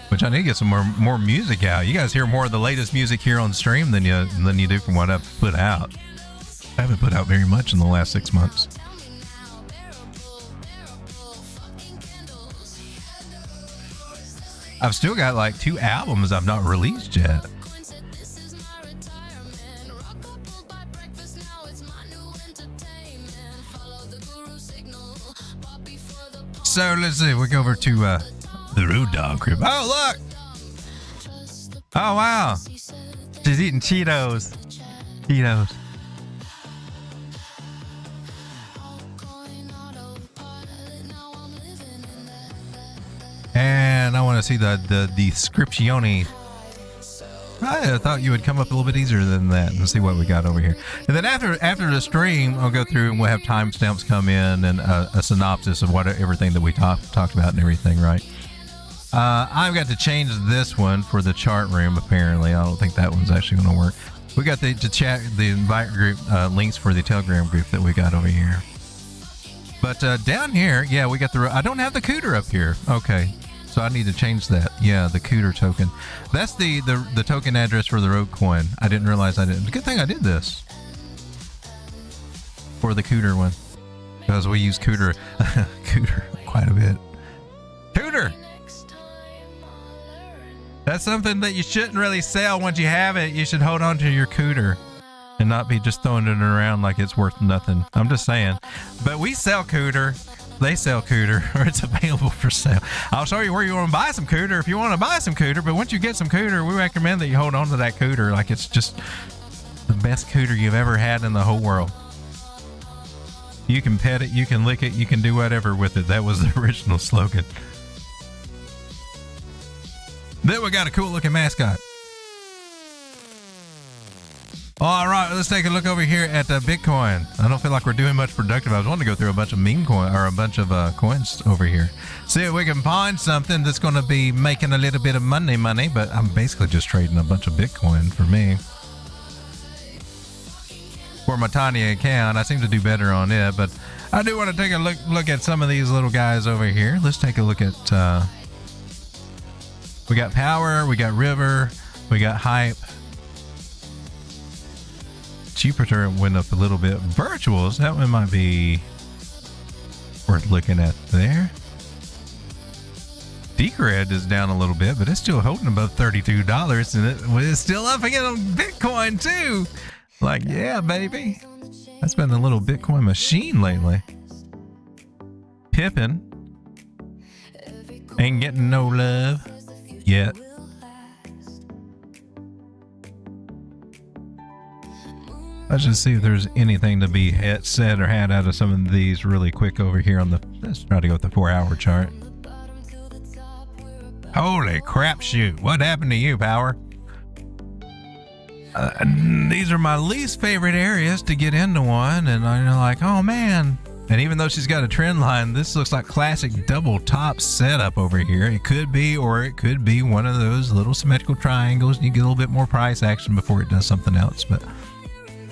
Which I need to get some more music out. You guys hear more of the latest music here on stream than you do from what I've put out. I haven't put out very much in the last 6 months. I've still got like 2 albums I've not released yet. So let's see. We go over to the Road Dog Crib. Oh look! Oh wow! She's eating Cheetos. Cheetos. And I want to see the descriptione. I thought you would come up a little bit easier than that and see what we got over here. And then after the stream, I'll go through and we'll have timestamps come in and a synopsis of everything that we talked about and everything, right? I've got to change this one for the chart room. Apparently, I don't think that one's actually going to work. We got the invite group links for the Telegram group that we got over here. But down here, yeah, we got I don't have the Cooter up here. Okay. So I need to change that. Yeah, the Cooter token. That's the token address for the Road coin. I didn't realize I didn't. Good thing I did this for the Cooter one, because we use Cooter quite a bit. Cooter. That's something that you shouldn't really sell once you have it. You should hold on to your Cooter and not be just throwing it around like it's worth nothing. I'm just saying. But we sell Cooter. They sell Cooter, or it's available for sale. I'll show you where you want to buy some Cooter if you want to buy some Cooter. But once you get some Cooter, we recommend that you hold on to that Cooter like it's just the best Cooter you've ever had in the whole world. You can pet it, you can lick it, you can do whatever with it. That was the original slogan. Then we got a cool looking mascot. All right, let's take a look over here at Bitcoin. I don't feel like we're doing much productive. I was wanting to go through a bunch of meme coin or a bunch of coins over here. See if we can find something that's going to be making a little bit of money, but I'm basically just trading a bunch of Bitcoin for me. For my tiny account, I seem to do better on it, but I do want to take a look at some of these little guys over here. Let's take a look at, we got Power, we got River, we got Hype. Jupiter went up a little bit. Virtuals, that one might be worth looking at there. Decred is down a little bit, but it's still holding above $32, and it's still up again on Bitcoin too. Like, yeah, baby. That's been a little Bitcoin machine lately. Pippin ain't getting no love yet. Let's just see if there's anything to be said or had out of some of these really quick over here on the, let's try to go with the 4-hour chart. Holy crap shoot. What happened to you, Power? These are my least favorite areas to get into one, and I'm like, oh man. And even though she's got a trend line, this looks like classic double top setup over here. It could be, or it could be one of those little symmetrical triangles, and you get a little bit more price action before it does something else. But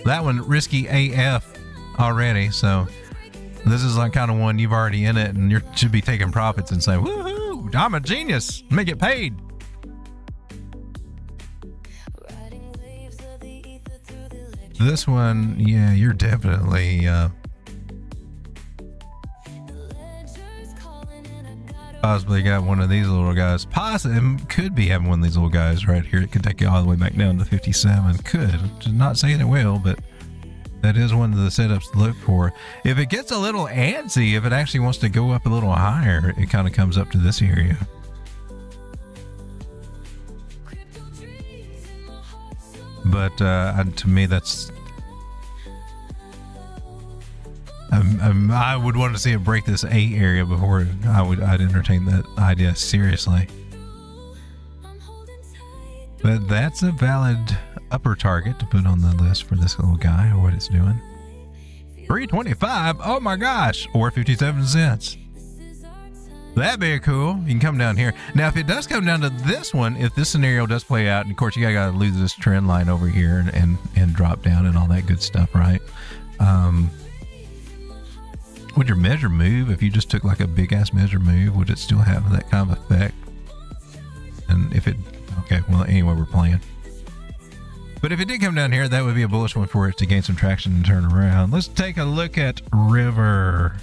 that one risky AF already, so this is like kind of one you've already in it, and you should be taking profits and saying, woohoo, I'm a genius, let me get paid. This one, yeah, you're definitely possibly got one of these little guys. Possibly could be having one of these little guys right here. It could take you all the way back down to 57. Could. Not saying it will, but That is one of the setups to look for. If it gets a little antsy, if it actually wants to go up a little higher, it kind of comes up to this area. But to me, that's... I would want to see it break this A area before I'd entertain that idea seriously. But that's a valid upper target to put on the list for this little guy or what it's doing. 325. Oh my gosh, or 57 cents. That'd be cool. You can come down here. Now, if it does come down to this one, if this scenario does play out, and of course you gotta lose this trend line over here and drop down and all that good stuff, right? Would your measure move if you just took like a big ass measure move? Would it still have that kind of effect? And if it, okay, well, anyway, we're playing. But if it did come down here, that would be a bullish one for it to gain some traction and turn around. Let's take a look at River.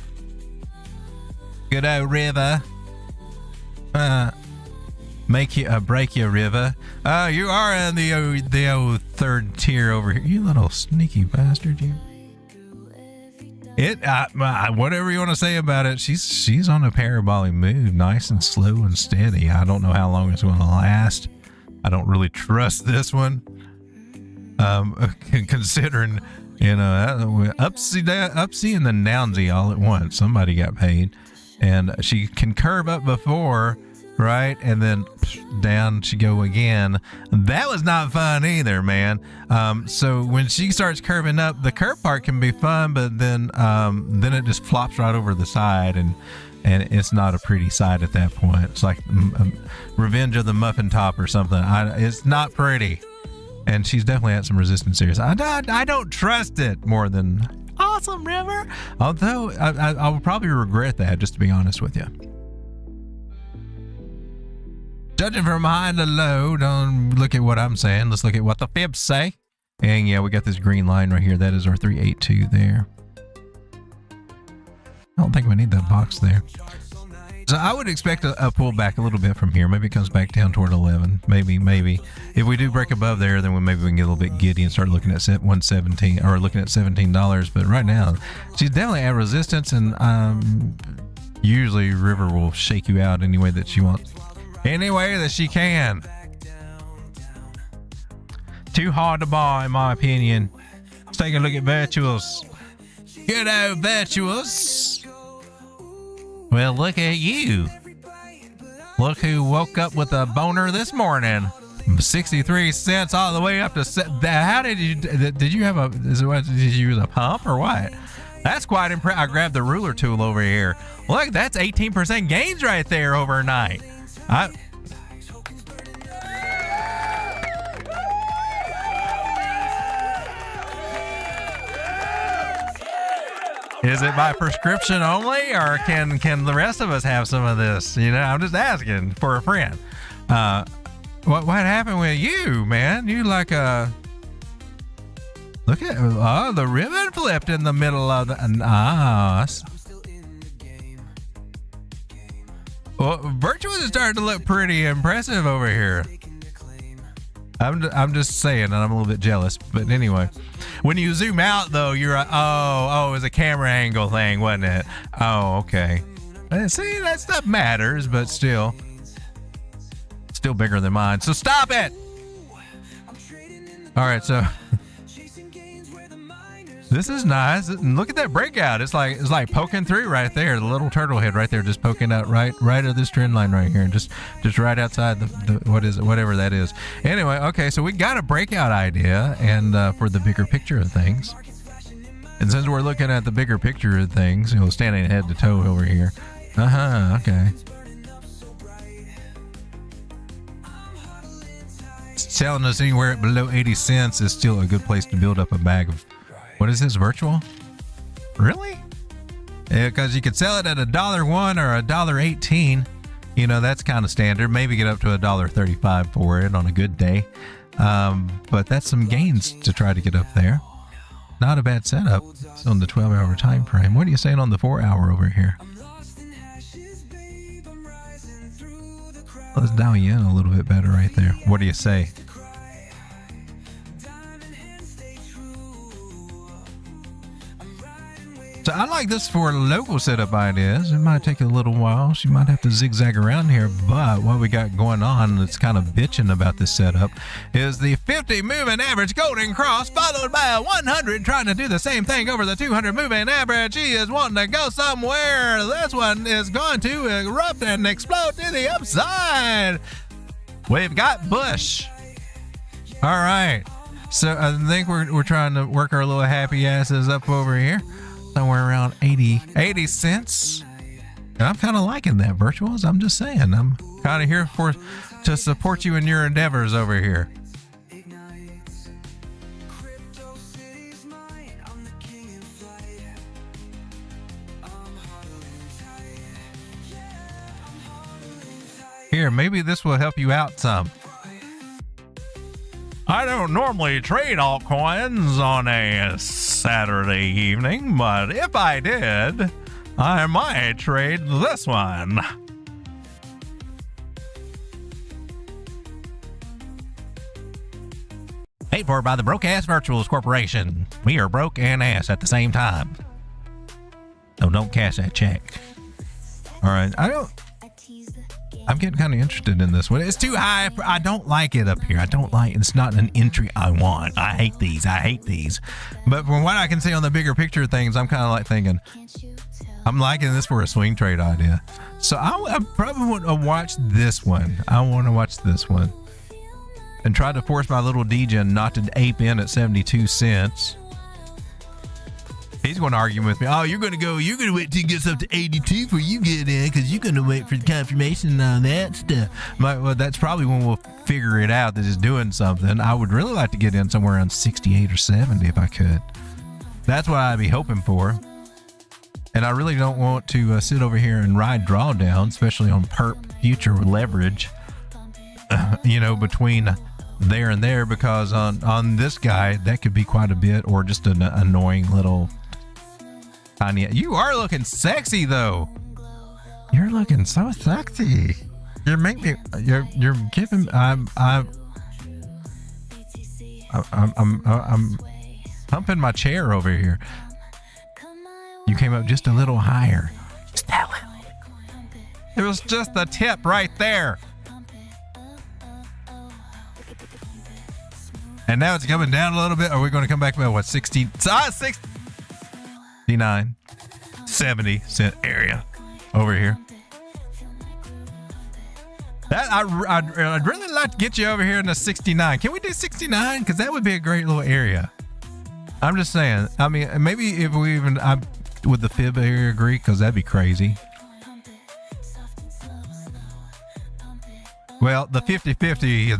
Good old River. Make you break your River. You are in the old third tier over here. You little sneaky bastard, you. Whatever you want to say about it, she's on a parabolic move, nice and slow and steady. I don't know how long it's going to last. I don't really trust this one. Considering, you know, upsy and then downsy all at once. Somebody got paid, and she can curve up before, right, and then down she go again. That was not fun either, man. So when she starts curving up, the curve part can be fun, but then it just flops right over the side, and it's not a pretty sight at that point. It's like Revenge of the Muffin Top or something. It's not pretty. And she's definitely had some resistance here. So I don't trust it more than awesome, River. Although I will probably regret that, just to be honest with you. Judging from high to low, don't look at what I'm saying. Let's look at what the fibs say. And yeah, we got this green line right here. That is our 382 there. I don't think we need that box there. So I would expect a pullback a little bit from here. Maybe it comes back down toward 11. Maybe. If we do break above there, then maybe we can get a little bit giddy and start looking at 117 or looking at $17. But right now, she's definitely at resistance, and usually River will shake you out any way that she wants, any way that she can. Too hard to buy, in my opinion. Let's take a look at virtuals. Good old virtuals. Well, look at you. Look who woke up with a boner this morning. 63 cents all the way up to... How did you have a... Did you use a pump or what? That's quite impressive. I grabbed the ruler tool over here. Look, that's 18% gains right there overnight. Is it by prescription only, or can the rest of us have some of this? You know, I'm just asking for a friend. What happened with you, man? You like look at the ribbon flipped in the middle of the Well, Virtual is starting to look pretty impressive over here. I'm just saying, and I'm a little bit jealous, but anyway. When you zoom out, though, you're it was a camera angle thing, wasn't it? Oh, okay. See, that stuff matters, but still bigger than mine. So stop it. All right, so this is nice. And look at that breakout. It's like poking through right there. The little turtle head right there, just poking out right at this trend line right here, just right outside the what is it, whatever that is. Anyway, okay, so we got a breakout idea, and for the bigger picture of things. And since we're looking at the bigger picture of things, standing head to toe over here. Okay. Selling us anywhere below 80 cents is still a good place to build up a bag of. What is this, virtual? Really? Yeah, because you could sell it at $1.01 or $1.18. You know, that's kind of standard. Maybe get up to $1.35 for it on a good day. But that's some gains to try to get up there. Not a bad setup. It's on the 12-hour time frame. What are you saying on the 4-hour over here? Let's dial you in a little bit better right there. What do you say? So I like this for local setup ideas. It might take a little while. She might have to zigzag around here, but what we got going on that's kind of bitching about this setup is the 50 moving average golden cross followed by a 100 trying to do the same thing over the 200 moving average. She is wanting to go somewhere. This one is going to erupt and explode to the upside. We've got Bush. All right. So I think we're trying to work our little happy asses up over here. Somewhere around 80 cents. And I'm kind of liking that, Virtuals. I'm just saying. I'm kind of here to support you in your endeavors over here. Here, maybe this will help you out some. I don't normally trade altcoins on a Saturday evening, but if I did, I might trade this one. Paid for by the Broke Ass Virtuals Corporation. We are broke and ass at the same time. So don't cash that check. All right, I'm getting kind of interested in this one. It's too high. I don't like it up here. I don't like it. It's not an entry I want. I hate these. But from what I can see on the bigger picture things, I'm kind of like thinking, I'm liking this for a swing trade idea. So I probably want to watch this one. I want to watch this one. And try to force my little degen not to ape in at 72 cents. He's going to argue with me. Oh, you're going to wait till it gets up to 82 before you get in because you're going to wait for the confirmation and all that stuff. Well, that's probably when we'll figure it out that it's doing something. I would really like to get in somewhere around 68 or 70 if I could. That's what I'd be hoping for. And I really don't want to sit over here and ride drawdown, especially on perp future leverage, between there and there, because on this guy, that could be quite a bit, or just an annoying little... You are looking sexy though. You're looking so sexy. You're giving. I'm pumping my chair over here. You came up just a little higher. Just that little. It was just the tip right there. And now it's coming down a little bit. Are we going to come back about what, 60? 69, 70 cent area over here. That I'd really like to get you over here in the 69. Can we do 69? Because that would be a great little area. I'm just saying. I mean, maybe if we even would the fib area agree, because that'd be crazy. Well, the 50-50,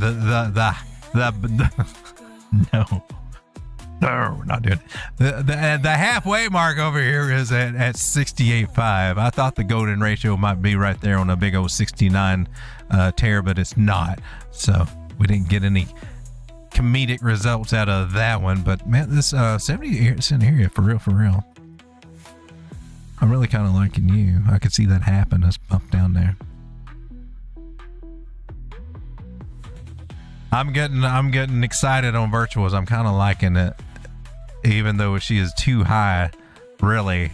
No, we're not doing it. The halfway mark over here is at 68.5. I thought the golden ratio might be right there on a big old 69 tear, but it's not. So we didn't get any comedic results out of that one. But man, this 70 cent area, for real. I'm really kind of liking you. I could see that happen. Let's bump down there. I'm getting excited on virtuals. I'm kind of liking it. Even though she is too high, really.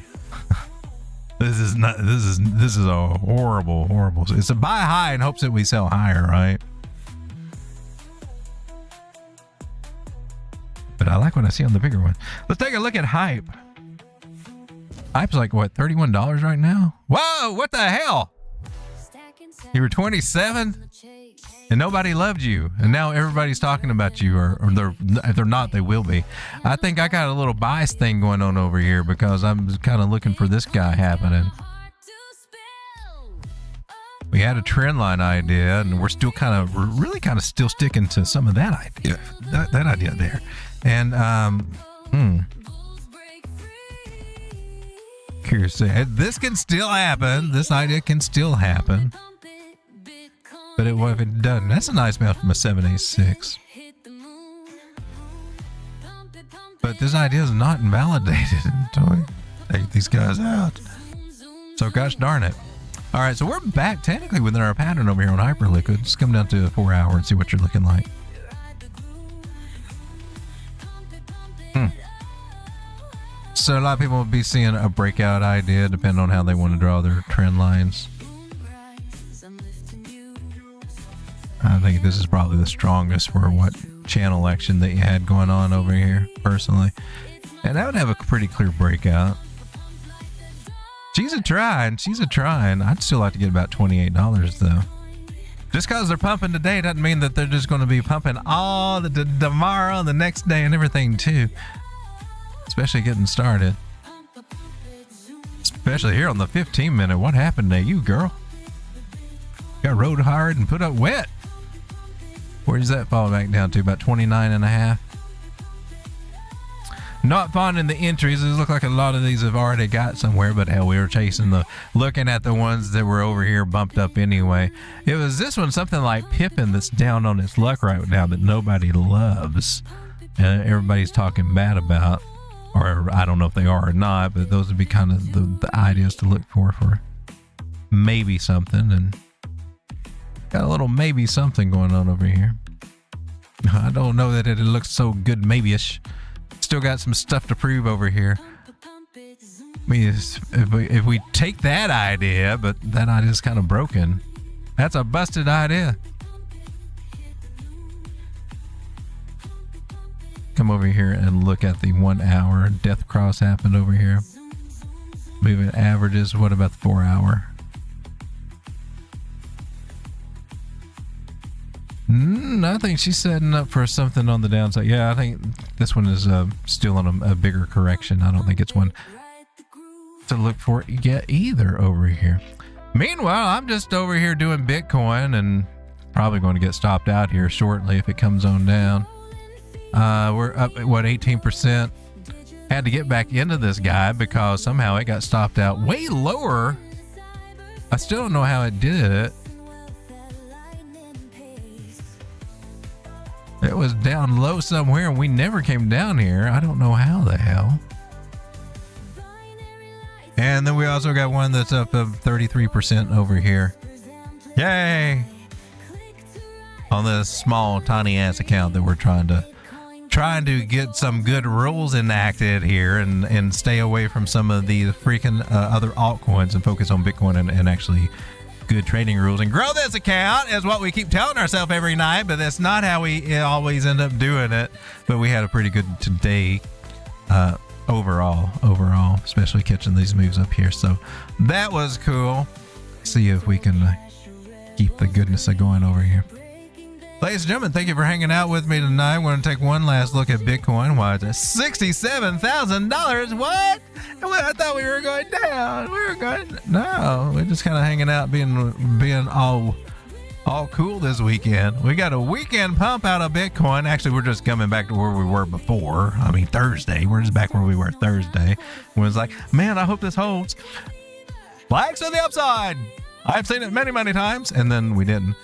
This is a horrible. It's a buy high in hopes that we sell higher, right? But I like what I see on the bigger one. Let's take a look at Hype. Hype's like what, $31 right now? Whoa, what the hell? You were 27 and nobody loved you, and now everybody's talking about you, or if they're not, they will be. I think I got a little bias thing going on over here because I'm kind of looking for this guy happening. We had a Trendline idea, and we're still really still sticking to some of that idea, that idea there. And curious to say, this can still happen. This idea can still happen. But what if it doesn't? That's a nice mount from a 786. But this idea is not invalidated until we take these guys out. So gosh darn it. All right, so we're back technically within our pattern over here on HyperLiquid. Let's come down to 4 hour and see what you're looking like. So a lot of people will be seeing a breakout idea depending on how they want to draw their trend lines. I think this is probably the strongest for what channel action that you had going on over here, personally. And that would have a pretty clear breakout. She's a trying. I'd still like to get about $28 though. Just because they're pumping today doesn't mean that they're just going to be pumping all the tomorrow, the next day, and everything too. Especially getting started. Especially here on the 15-minute. What happened to you, girl? Got rode hard and put up wet. Where does that fall back down to? About 29.5. Not finding the entries. It looks like a lot of these have already got somewhere, but hell, we were looking at the ones that were over here bumped up anyway. It was this one, something like Pippin, that's down on its luck right now that nobody loves. Everybody's talking bad about, or I don't know if they are or not, but those would be kind of the ideas to look for maybe something. And got a little maybe something going on over here. I don't know that it looks so good maybe-ish. Still got some stuff to prove over here. I mean, if we take that idea, but that idea is kind of broken. That's a busted idea. Come over here and look at the 1 hour. Death cross happened over here. Moving averages. What about the 4 hour? I think she's setting up for something on the downside. Yeah, I think this one is still on a bigger correction. I don't think it's one to look for yet either over here. Meanwhile, I'm just over here doing Bitcoin and probably going to get stopped out here shortly if it comes on down. We're up at 18%. Had to get back into this guy because somehow it got stopped out way lower. I still don't know how it did it. It was down low somewhere and we never came down here. I don't know how the hell. And then we also got one that's up of 33% over here. Yay! On this small tiny ass account that we're trying to get some good rules enacted here and stay away from some of the freaking other altcoins and focus on Bitcoin and actually good trading rules and grow this account is what we keep telling ourselves every night, but that's not how we always end up doing it. But we had a pretty good today overall, especially catching these moves up here. So that was cool. See if we can keep the goodness going over here. Ladies and gentlemen, thank you for hanging out with me tonight. We're going to take one last look at Bitcoin. Why is it $67,000? What? I thought we were going down. No, we're just kind of hanging out, being all cool this weekend. We got a weekend pump out of Bitcoin. Actually, we're just coming back to where we were before. I mean, Thursday. We're just back where we were Thursday. When it's like, man, I hope this holds. Flags on the upside. I've seen it many, many times, and then we didn't.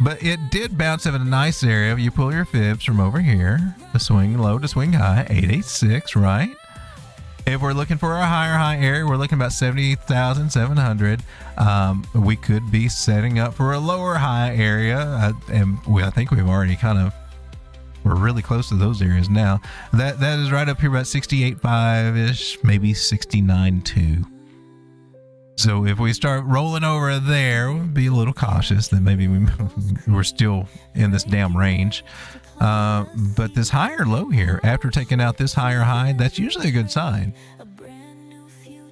But it did bounce in a nice area. You pull your fibs from over here, the swing low to swing high, 886, right? If we're looking for a higher high area, we're looking about 70,700. We could be setting up for a lower high area, and I think we've already we're really close to those areas now. That is right up here about 68.5-ish, maybe 69.2. So if we start rolling over there, we'll be a little cautious. Then maybe we're still in this damn range. But this higher low here, after taking out this higher high, that's usually a good sign.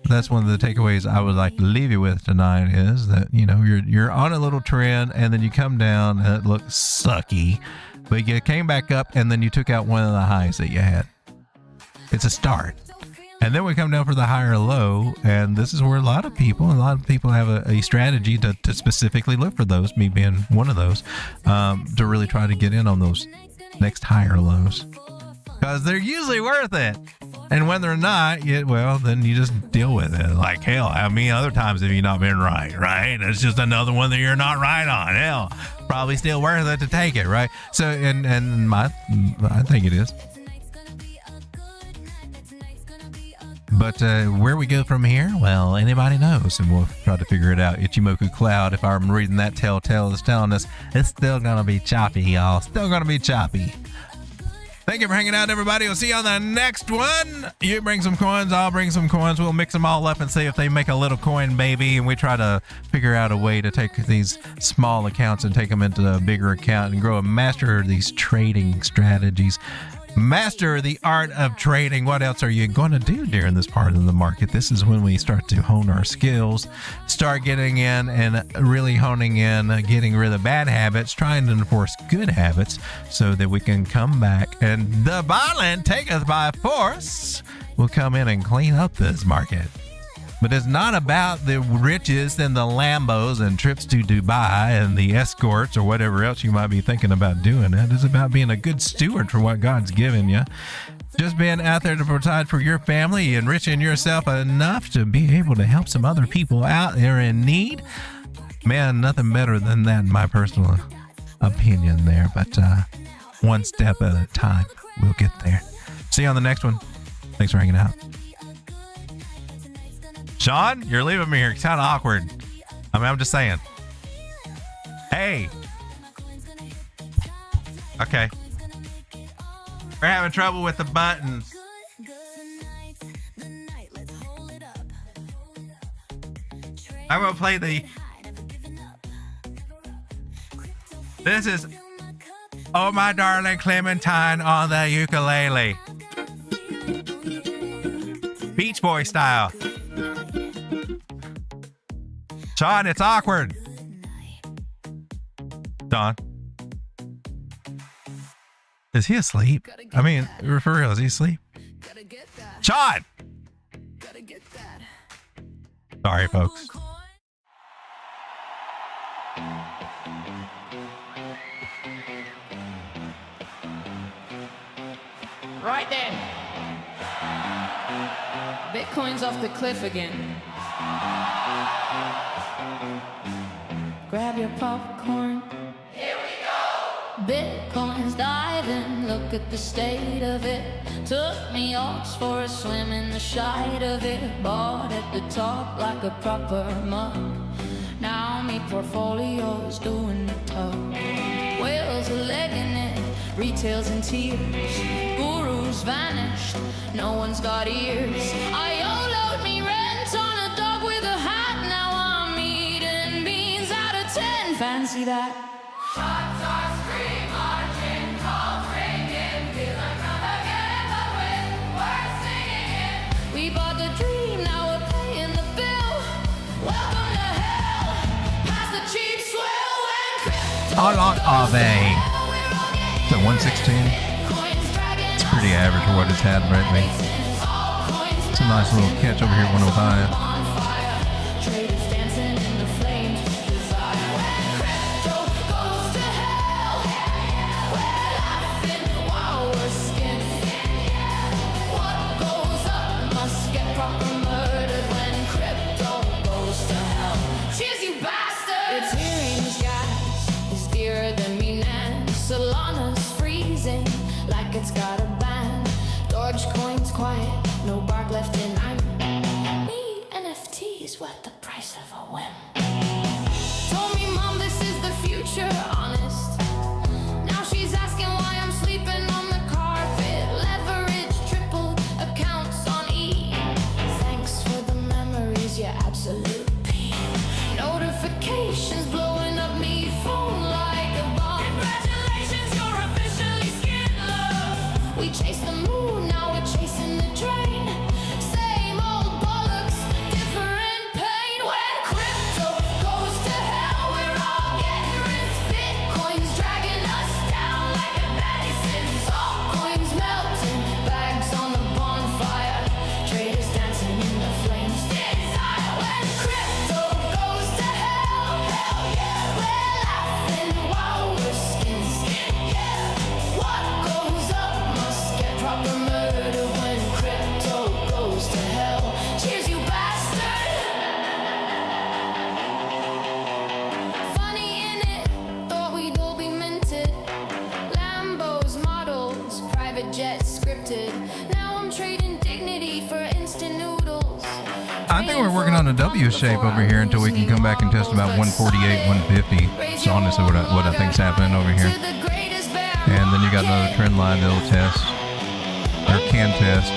That's one of the takeaways I would like to leave you with tonight is that, you're on a little trend and then you come down and it looks sucky. But you came back up and then you took out one of the highs that you had. It's a start. And then we come down for the higher low, and this is where a lot of people have a strategy to specifically look for those, me being one of those, to really try to get in on those next higher lows. Because they're usually worth it. And when they're not, then you just deal with it. Like, hell, how many other times have you not been right? It's just another one that you're not right on. Hell, probably still worth it to take it, right? So, I think it is. But where we go from here, well, anybody knows, and we'll try to figure it out. Ichimoku Cloud, if I'm reading that telltale, is telling us it's still going to be choppy, y'all. Still going to be choppy. Thank you for hanging out, everybody. We'll see you on the next one. You bring some coins, I'll bring some coins. We'll mix them all up and see if they make a little coin baby. And we try to figure out a way to take these small accounts and take them into a bigger account and grow a master of these trading strategies. Master the art of trading. What else are you going to do during this part of the market? This is when we start to hone our skills, start getting in and really honing in, getting rid of bad habits, trying to enforce good habits so that we can come back and the violent taketh by force will come in and clean up this market. But it's not about the riches and the Lambos and trips to Dubai and the escorts or whatever else you might be thinking about doing. It is about being a good steward for what God's given you. Just being out there to provide for your family, enriching yourself enough to be able to help some other people out there in need. Man, nothing better than that in my personal opinion there. But one step at a time, we'll get there. See you on the next one. Thanks for hanging out. Sean, you're leaving me here. It's kind of awkward. I mean, I'm just saying. Hey. Okay. We're having trouble with the buttons. I'm going to play the... This is Oh My Darling Clementine on the ukulele. Beach Boy style. Sean, it's awkward. Don. Is he asleep? I mean, for real, is he asleep? Sean! Sorry, folks. Right then. Bitcoin's off the cliff again. Grab your popcorn. Here we go. Bitcoin's diving. Look at the state of it. Took me ox for a swim in the shite of it. Bought at the top like a proper mug. Now me portfolio's doing the tug. Whales are legging it. Retail's in tears. Gurus vanished. No one's got ears. I YOLO'd me rent on a dog with a hat. Now I'm eating beans out of 10. Fancy that. Shots are scream, marching, calls ringing. Feel like I'm again, but when we're singing it. We bought the dream, now we're paying the bill. Welcome to hell. Pass the cheap swill and crypto. How long are they? So 116. It's pretty average for what it's had lately. It's a nice little catch over here at 105. Solana's freezing like it's got a band. Dogecoin's quiet, no bark left in I'm me NFTs worth the price of a whim. Told me mom this is the future, honest. Now she's asking why I'm sleeping on the carpet. Leverage triple accounts on E. Thanks for the memories, you absolute P. Notifications blowing up me phone like a bomb. We chased the moon, now we're chasing the train. Same old bollocks, different pain. When crypto goes to hell, we're all getting rinsed. Bitcoin's dragging us down like a medicine. Altcoins melting, bags on the bonfire. Traders dancing in the flames. Desire when crypto goes to hell. Hell yeah, we're laughing while we're skin. Yeah, what goes up must get proper murder when crypto goes to hell. Cheers, you bastard! Funny in it, thought we'd all be minted. Lambos, models, private jets scripted. Now I'm trading dignity for instant noodles. I think we're working on a W shape over here until we can come back and test about 148, 150. It's honestly what I think's happening over here. To the greatest bear And then you got another trend line that'll test, or can test,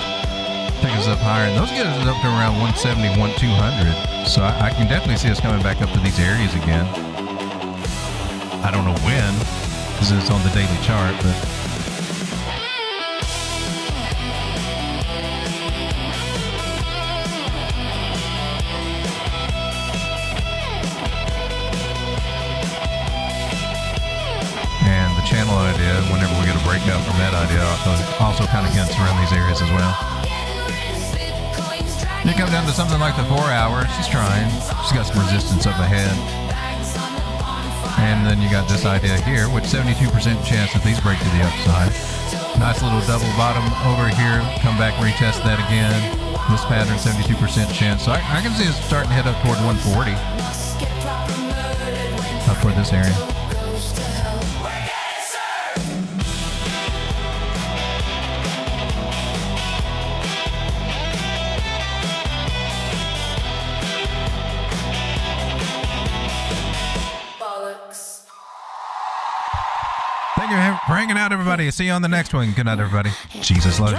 take us up higher. And those get us up to around 170, 200. So I can definitely see us coming back up to these areas again. I don't know when, because it's on the daily chart, but channel idea, whenever we get a breakout from that idea, also kind of hints around these areas as well. You come down to something like the 4 hour, she's trying. She's got some resistance up ahead. And then you got this idea here, with 72% chance that these break to the upside. Nice little double bottom over here, come back, retest that again. This pattern, 72% chance. So I can see it starting to head up toward 140. Up toward this area. Thank you for hanging out, everybody. See you on the next one. Good night, everybody. Jesus loves you.